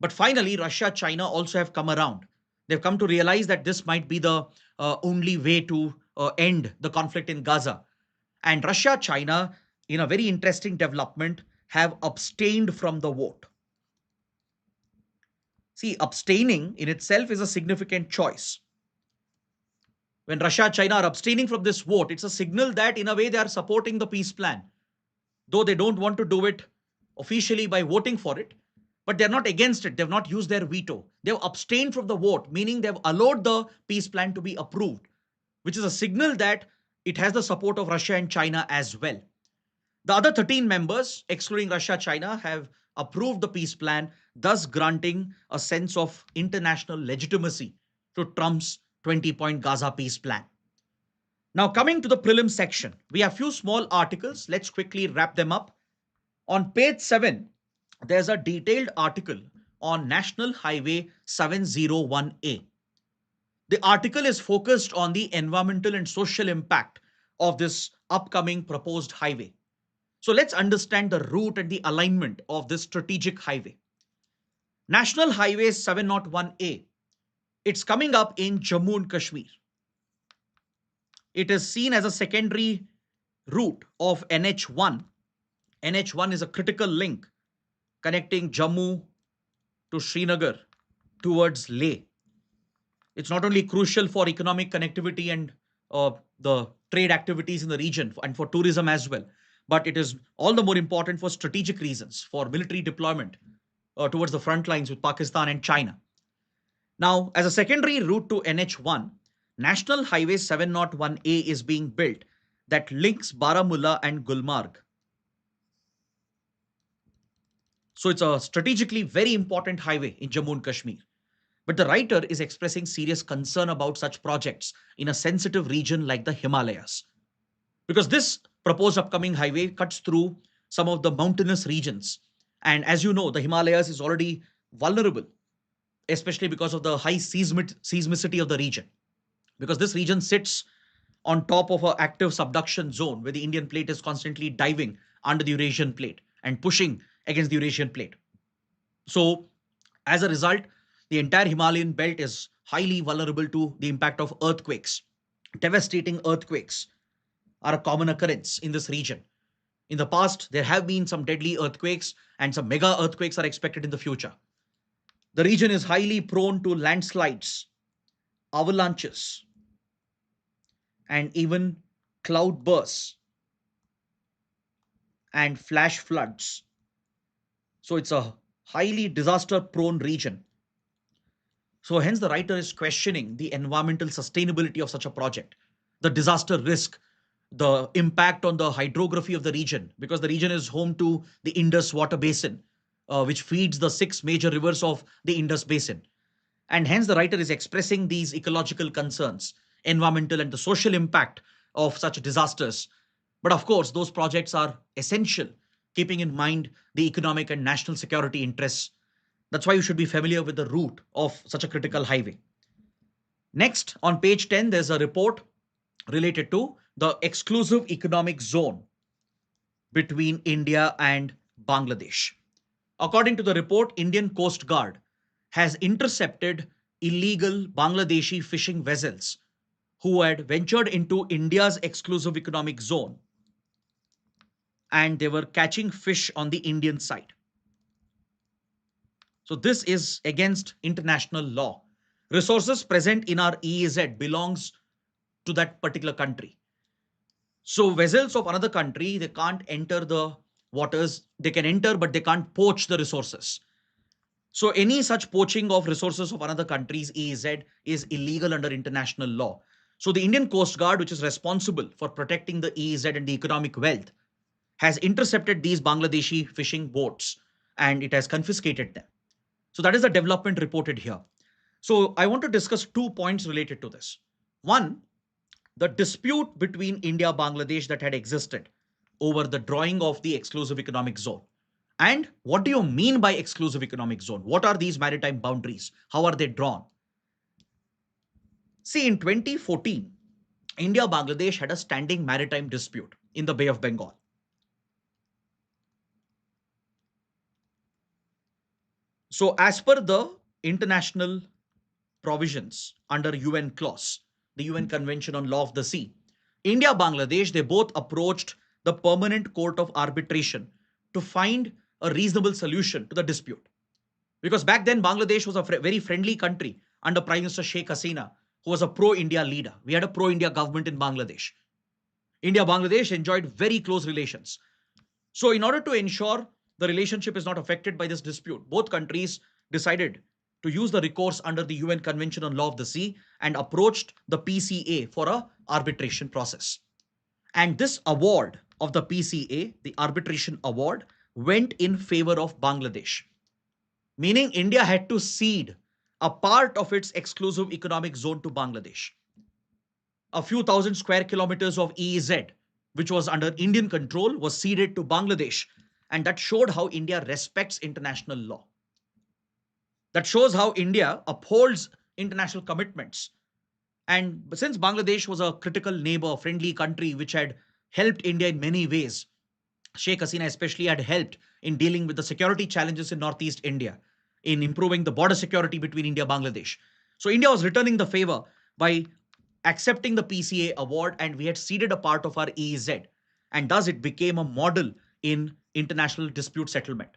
But finally, Russia, China also have come around. They've come to realize that this might be the only way to end the conflict in Gaza. And Russia, China, in a very interesting development, have abstained from the vote. See, abstaining in itself is a significant choice. When Russia, China are abstaining from this vote, it's a signal that in a way they are supporting the peace plan. Though they don't want to do it officially by voting for it, but they're not against it. They've not used their veto. They've abstained from the vote, meaning they've allowed the peace plan to be approved, which is a signal that it has the support of Russia and China as well. The other 13 members, excluding Russia, China, have approved the peace plan, thus granting a sense of international legitimacy to Trump's 20-point Gaza peace plan. Now, coming to the prelim section, we have few small articles. Let's quickly wrap them up. On page 7, there's a detailed article on National Highway 701A. The article is focused on the environmental and social impact of this upcoming proposed highway. So let's understand the route and the alignment of this strategic highway. National Highway 701A, it's coming up in Jammu and Kashmir. It is seen as a secondary route of NH1. NH1 is a critical link connecting Jammu to Srinagar towards Leh. It's not only crucial for economic connectivity and the trade activities in the region and for tourism as well, but it is all the more important for strategic reasons, for military deployment towards the front lines with Pakistan and China. Now, as a secondary route to NH1, National Highway 701A is being built that links Baramulla and Gulmarg. So it's a strategically very important highway in Jammu and Kashmir. But the writer is expressing serious concern about such projects in a sensitive region like the Himalayas. Because this proposed upcoming highway cuts through some of the mountainous regions. And as you know, the Himalayas is already vulnerable, especially because of the high seismicity of the region. Because this region sits on top of an active subduction zone where the Indian plate is constantly diving under the Eurasian plate and pushing against the Eurasian plate. So, as a result, the entire Himalayan belt is highly vulnerable to the impact of earthquakes. Devastating earthquakes are a common occurrence in this region. In the past, there have been some deadly earthquakes, and some mega earthquakes are expected in the future. The region is highly prone to landslides, avalanches, and even cloud bursts and flash floods. So it's a highly disaster prone region. So hence the writer is questioning the environmental sustainability of such a project, the disaster risk, the impact on the hydrography of the region, because the region is home to the Indus water basin, which feeds the six major rivers of the Indus basin. And hence the writer is expressing these ecological concerns, environmental and the social impact of such disasters. But of course, those projects are essential, keeping in mind the economic and national security interests. That's why you should be familiar with the route of such a critical highway. Next, on page 10, there's a report related to the exclusive economic zone between India and Bangladesh. According to the report, Indian Coast Guard has intercepted illegal Bangladeshi fishing vessels who had ventured into India's exclusive economic zone, and they were catching fish on the Indian side. So this is against international law. Resources present in our EEZ belongs to that particular country. So vessels of another country, they can't enter the waters. They can enter, but they can't poach the resources. So any such poaching of resources of another country's EEZ is illegal under international law. So the Indian Coast Guard, which is responsible for protecting the EEZ and the economic wealth, has intercepted these Bangladeshi fishing boats and it has confiscated them. So that is the development reported here. So I want to discuss 2 points related to this. One, the dispute between India Bangladesh that had existed over the drawing of the exclusive economic zone. And what do you mean by exclusive economic zone? What are these maritime boundaries? How are they drawn? See, in 2014, India Bangladesh had a standing maritime dispute in the Bay of Bengal. So, as per the international provisions under UN clause, the UN Convention on Law of the Sea, India, Bangladesh, they both approached the Permanent Court of Arbitration to find a reasonable solution to the dispute. Because back then, Bangladesh was a very friendly country under Prime Minister Sheikh Hasina, who was a pro-India leader. We had a pro-India government in Bangladesh. India-Bangladesh enjoyed very close relations. So in order to ensure the relationship is not affected by this dispute, both countries decided to use the recourse under the UN Convention on Law of the Sea and approached the PCA for a arbitration process. And this award of the PCA, the arbitration award, went in favor of Bangladesh, meaning India had to cede a part of its exclusive economic zone to Bangladesh. A few thousand square kilometers of EEZ, which was under Indian control, was ceded to Bangladesh. And that showed how India respects international law. That shows how India upholds international commitments. And since Bangladesh was a critical neighbor, friendly country which had helped India in many ways, Sheikh Hasina especially had helped in dealing with the security challenges in Northeast India, in improving the border security between India and Bangladesh. So India was returning the favor by accepting the PCA award, and we had ceded a part of our EEZ. And thus it became a model in international dispute settlement.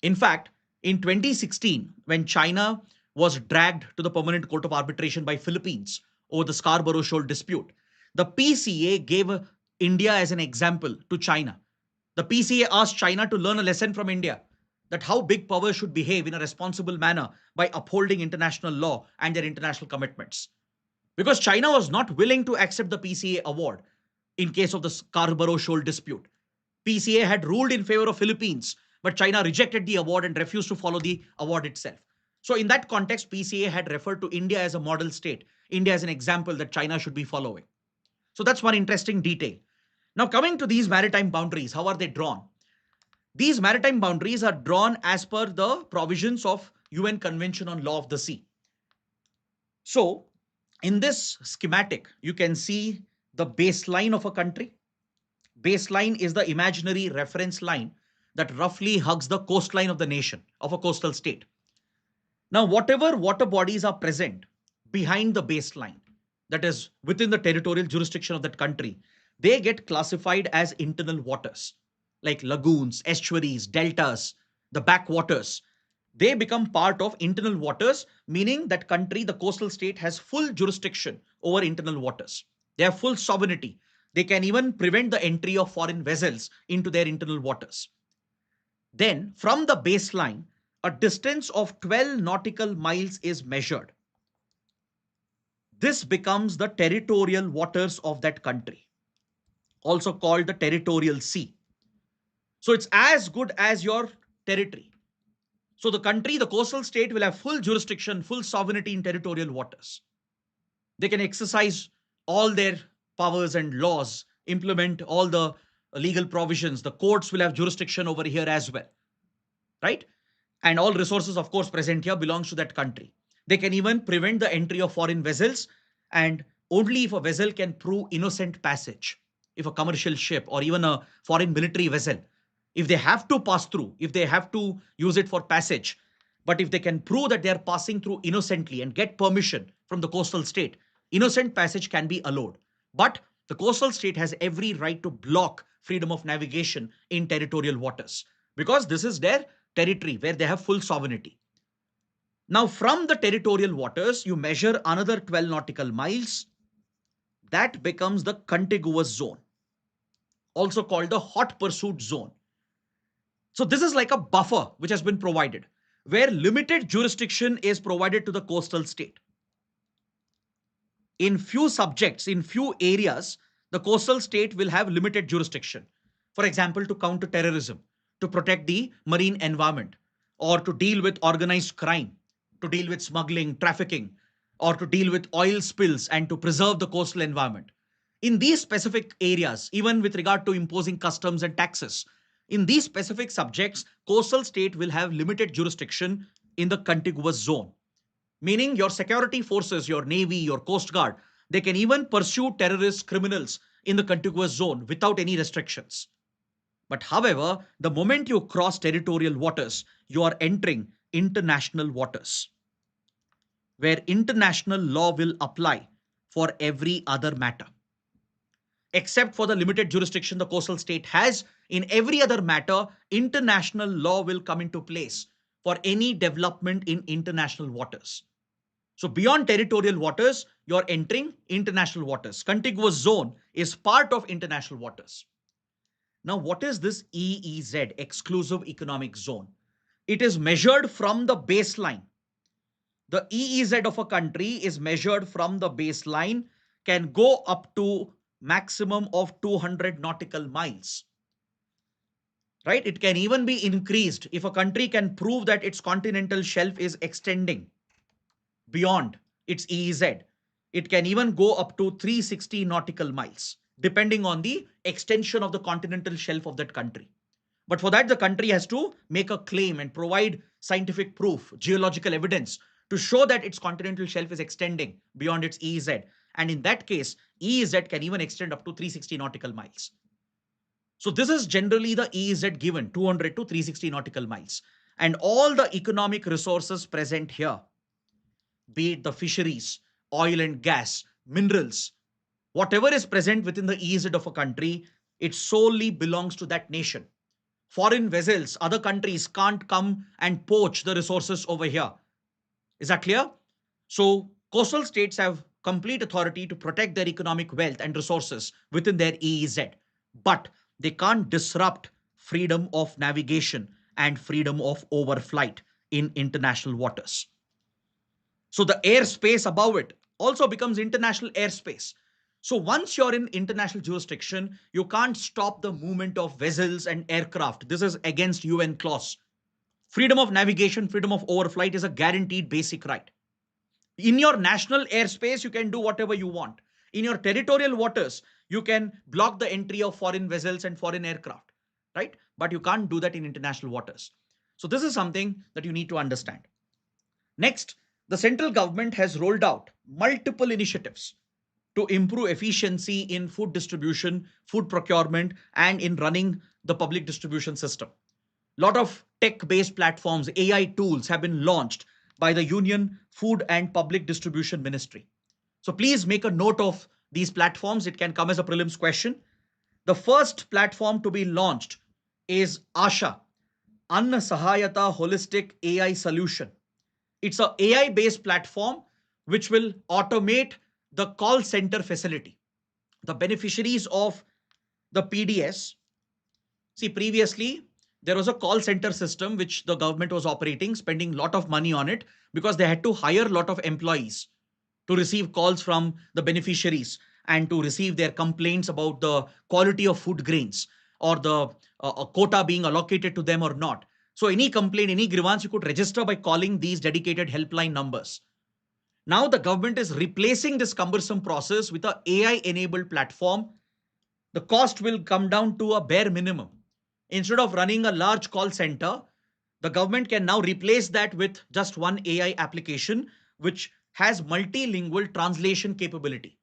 In fact, in 2016, when China was dragged to the Permanent Court of Arbitration by Philippines over the Scarborough Shoal dispute, the PCA gave India as an example to China. The PCA asked China to learn a lesson from India, that how big powers should behave in a responsible manner by upholding international law and their international commitments. Because China was not willing to accept the PCA award in case of the Scarborough Shoal dispute. PCA had ruled in favor of Philippines, but China rejected the award and refused to follow the award itself. So in that context, PCA had referred to India as a model state, India as an example that China should be following. So that's one interesting detail. Now coming to these maritime boundaries, how are they drawn? These maritime boundaries are drawn as per the provisions of UN Convention on Law of the Sea. So in this schematic, you can see the baseline of a country. Baseline is the imaginary reference line that roughly hugs the coastline of the nation, of a coastal state. Now, whatever water bodies are present behind the baseline, that is within the territorial jurisdiction of that country, they get classified as internal waters, like lagoons, estuaries, deltas, the backwaters. They become part of internal waters, meaning that country, the coastal state, has full jurisdiction over internal waters. They have full sovereignty. They can even prevent the entry of foreign vessels into their internal waters. Then, from the baseline, a distance of 12 nautical miles is measured. This becomes the territorial waters of that country, also called the territorial sea. So it's as good as your territory. So the country, the coastal state, will have full jurisdiction, full sovereignty in territorial waters. They can exercise all their powers and laws, implement all the legal provisions. The courts will have jurisdiction over here as well, right? And all resources, of course, present here belongs to that country. They can even prevent the entry of foreign vessels, and only if a vessel can prove innocent passage, if a commercial ship or even a foreign military vessel, if they have to pass through, if they have to use it for passage, but if they can prove that they are passing through innocently and get permission from the coastal state, innocent passage can be allowed. But the coastal state has every right to block freedom of navigation in territorial waters, because this is their territory where they have full sovereignty. Now, from the territorial waters, you measure another 12 nautical miles. That becomes the contiguous zone, also called the hot pursuit zone. So this is like a buffer which has been provided, where limited jurisdiction is provided to the coastal state. In few subjects, in few areas, the coastal state will have limited jurisdiction. For example, to counter terrorism, to protect the marine environment, or to deal with organized crime, to deal with smuggling, trafficking, or to deal with oil spills and to preserve the coastal environment. In these specific areas, even with regard to imposing customs and taxes, in these specific subjects, coastal state will have limited jurisdiction in the contiguous zone. Meaning your security forces, your navy, your coast guard, they can even pursue terrorist criminals in the contiguous zone without any restrictions. But however, the moment you cross territorial waters, you are entering international waters, where international law will apply for every other matter. Except for the limited jurisdiction the coastal state has, in every other matter, international law will come into place for any development in international waters. So beyond territorial waters, you're entering international waters. Contiguous zone is part of international waters. Now, what is this EEZ, exclusive economic zone? It is measured from the baseline. The EEZ of a country is measured from the baseline, can go up to maximum of 200 nautical miles. Right? It can even be increased if a country can prove that its continental shelf is extending beyond its EEZ. It can even go up to 360 nautical miles, depending on the extension of the continental shelf of that country. But for that, the country has to make a claim and provide scientific proof, geological evidence to show that its continental shelf is extending beyond its EEZ. And in that case, EEZ can even extend up to 360 nautical miles. So this is generally the EEZ given, 200 to 360 nautical miles. And all the economic resources present here, be it the fisheries, oil and gas, minerals, whatever is present within the EEZ of a country, it solely belongs to that nation. Foreign vessels, other countries can't come and poach the resources over here. Is that clear? So coastal states have complete authority to protect their economic wealth and resources within their EEZ, but they can't disrupt freedom of navigation and freedom of overflight in international waters. So the airspace above it also becomes international airspace. So once you're in international jurisdiction, you can't stop the movement of vessels and aircraft. This is against UN clause. Freedom of navigation, freedom of overflight is a guaranteed basic right. In your national airspace, you can do whatever you want. In your territorial waters, you can block the entry of foreign vessels and foreign aircraft, right? But you can't do that in international waters. So this is something that you need to understand. Next, the central government has rolled out multiple initiatives to improve efficiency in food distribution, food procurement, and in running the public distribution system. Lot of tech-based platforms, AI tools have been launched by the Union Food and Public Distribution Ministry. So please make a note of these platforms. It can come as a prelims question. The first platform to be launched is Asha, Anna Sahayata Holistic AI Solution. It's a AI based platform which will automate the call center facility. The beneficiaries of the PDS, see, previously there was a call center system which the government was operating, spending a lot of money on it because they had to hire a lot of employees to receive calls from the beneficiaries and to receive their complaints about the quality of food grains or the a quota being allocated to them or not. So any complaint, any grievance, you could register by calling these dedicated helpline numbers. Now the government is replacing this cumbersome process with a AI-enabled platform. The cost will come down to a bare minimum. Instead of running a large call center, the government can now replace that with just one AI application which has multilingual translation capability.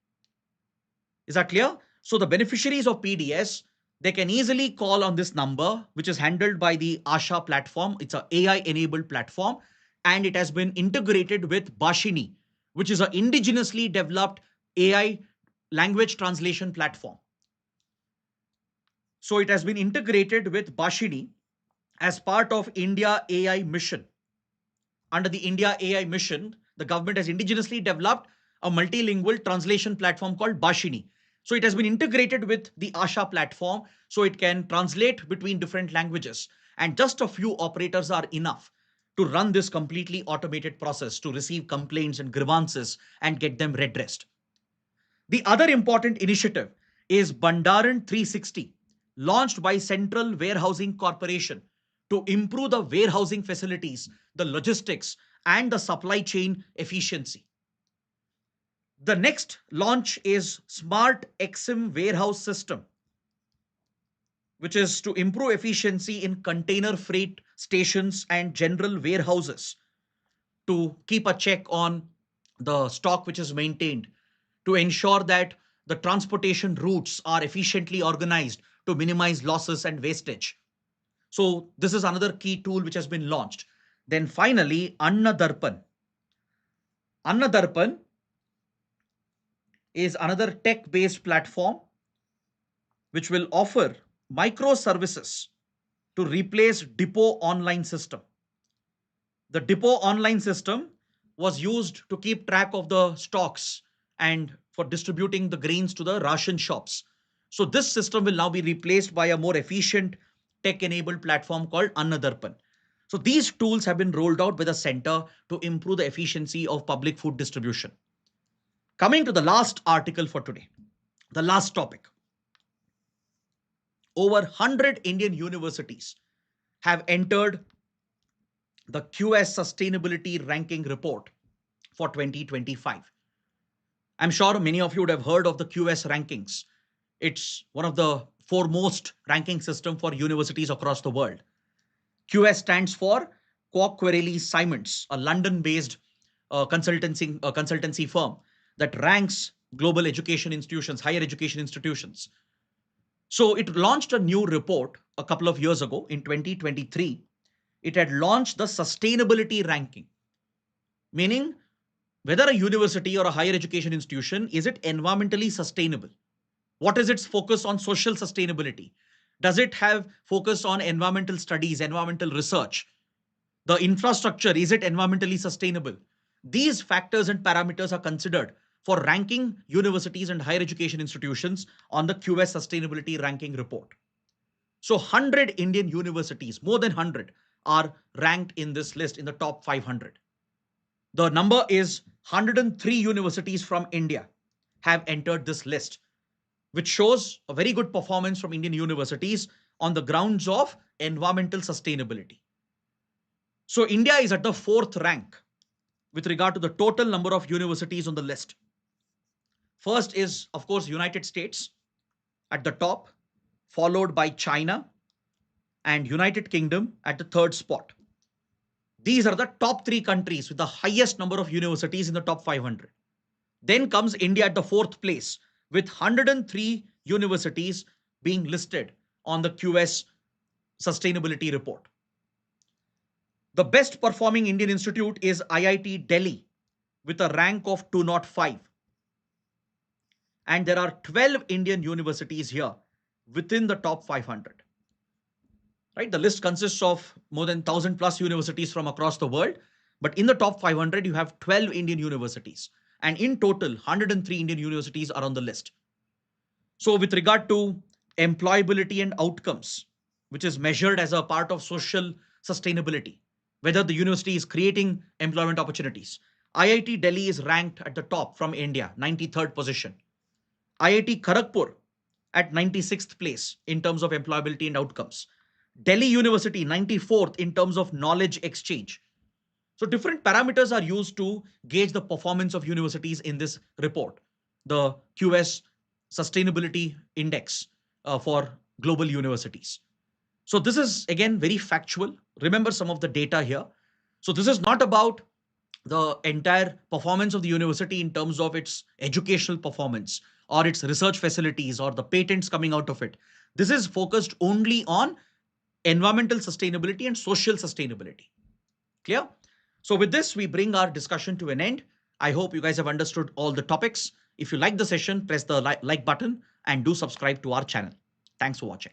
Is that clear? So the beneficiaries of PDS, they can easily call on this number, which is handled by the Asha platform. It's an AI enabled platform and it has been integrated with Bashini, which is an indigenously developed AI language translation platform. So it has been integrated with Bashini as part of India AI mission. Under the India AI mission, the government has indigenously developed a multilingual translation platform called Bashini. So it has been integrated with the Asha platform so it can translate between different languages. And just a few operators are enough to run this completely automated process to receive complaints and grievances and get them redressed. The other important initiative is Bandaran 360, launched by Central Warehousing Corporation to improve the warehousing facilities, the logistics, and the supply chain efficiency. The next launch is Smart XM Warehouse System, which is to improve efficiency in container freight stations and general warehouses to keep a check on the stock which is maintained, to ensure that the transportation routes are efficiently organized to minimize losses and wastage. So this is another key tool which has been launched. Then finally, Annadarpan. Annadarpan is another tech-based platform which will offer microservices to replace depot online system. The depot online system was used to keep track of the stocks and for distributing the grains to the ration shops. So this system will now be replaced by a more efficient tech-enabled platform called Annadarpan. So these tools have been rolled out by the center to improve the efficiency of public food distribution. Coming to the last article for today, the last topic. Over 100 Indian universities have entered the QS Sustainability Ranking Report for 2025. I'm sure many of you would have heard of the QS rankings. It's one of the foremost ranking system for universities across the world. QS stands for Quacquarelli Simons, a London-based consultancy firm that ranks global education institutions, higher education institutions. So it launched a new report a couple of years ago in 2023. It had launched the sustainability ranking, meaning whether a university or a higher education institution, is it environmentally sustainable? What is its focus on social sustainability? Does it have focus on environmental studies, environmental research? The infrastructure, is it environmentally sustainable? These factors and parameters are considered for ranking universities and higher education institutions on the QS Sustainability Ranking Report. So 100 Indian universities, more than 100, are ranked in this list in the top 500. The number is 103 universities from India have entered this list, which shows a very good performance from Indian universities on the grounds of environmental sustainability. So India is at the fourth rank with regard to the total number of universities on the list. First is, of course, United States at the top, followed by China and United Kingdom at the third spot. These are the top three countries with the highest number of universities in the top 500. Then comes India at the fourth place with 103 universities being listed on the QS sustainability report. The best performing Indian institute is IIT Delhi with a rank of 205. And there are 12 Indian universities here within the top 500. Right? The list consists of more than 1,000 plus universities from across the world. But in the top 500, you have 12 Indian universities. And in total, 103 Indian universities are on the list. So, with regard to employability and outcomes, which is measured as a part of social sustainability, whether the university is creating employment opportunities, IIT Delhi is ranked at the top from India, 93rd position. IIT Kharagpur at 96th place in terms of employability and outcomes. Delhi University, 94th in terms of knowledge exchange. So different parameters are used to gauge the performance of universities in this report. The QS Sustainability Index for global universities. So this is again very factual. Remember some of the data here. So this is not about the entire performance of the university in terms of its educational performance or its research facilities or the patents coming out of it. This is focused only on environmental sustainability and social sustainability. Clear? So with this, we bring our discussion to an end. I hope you guys have understood all the topics. If you like the session, press the like button and do subscribe to our channel. Thanks for watching.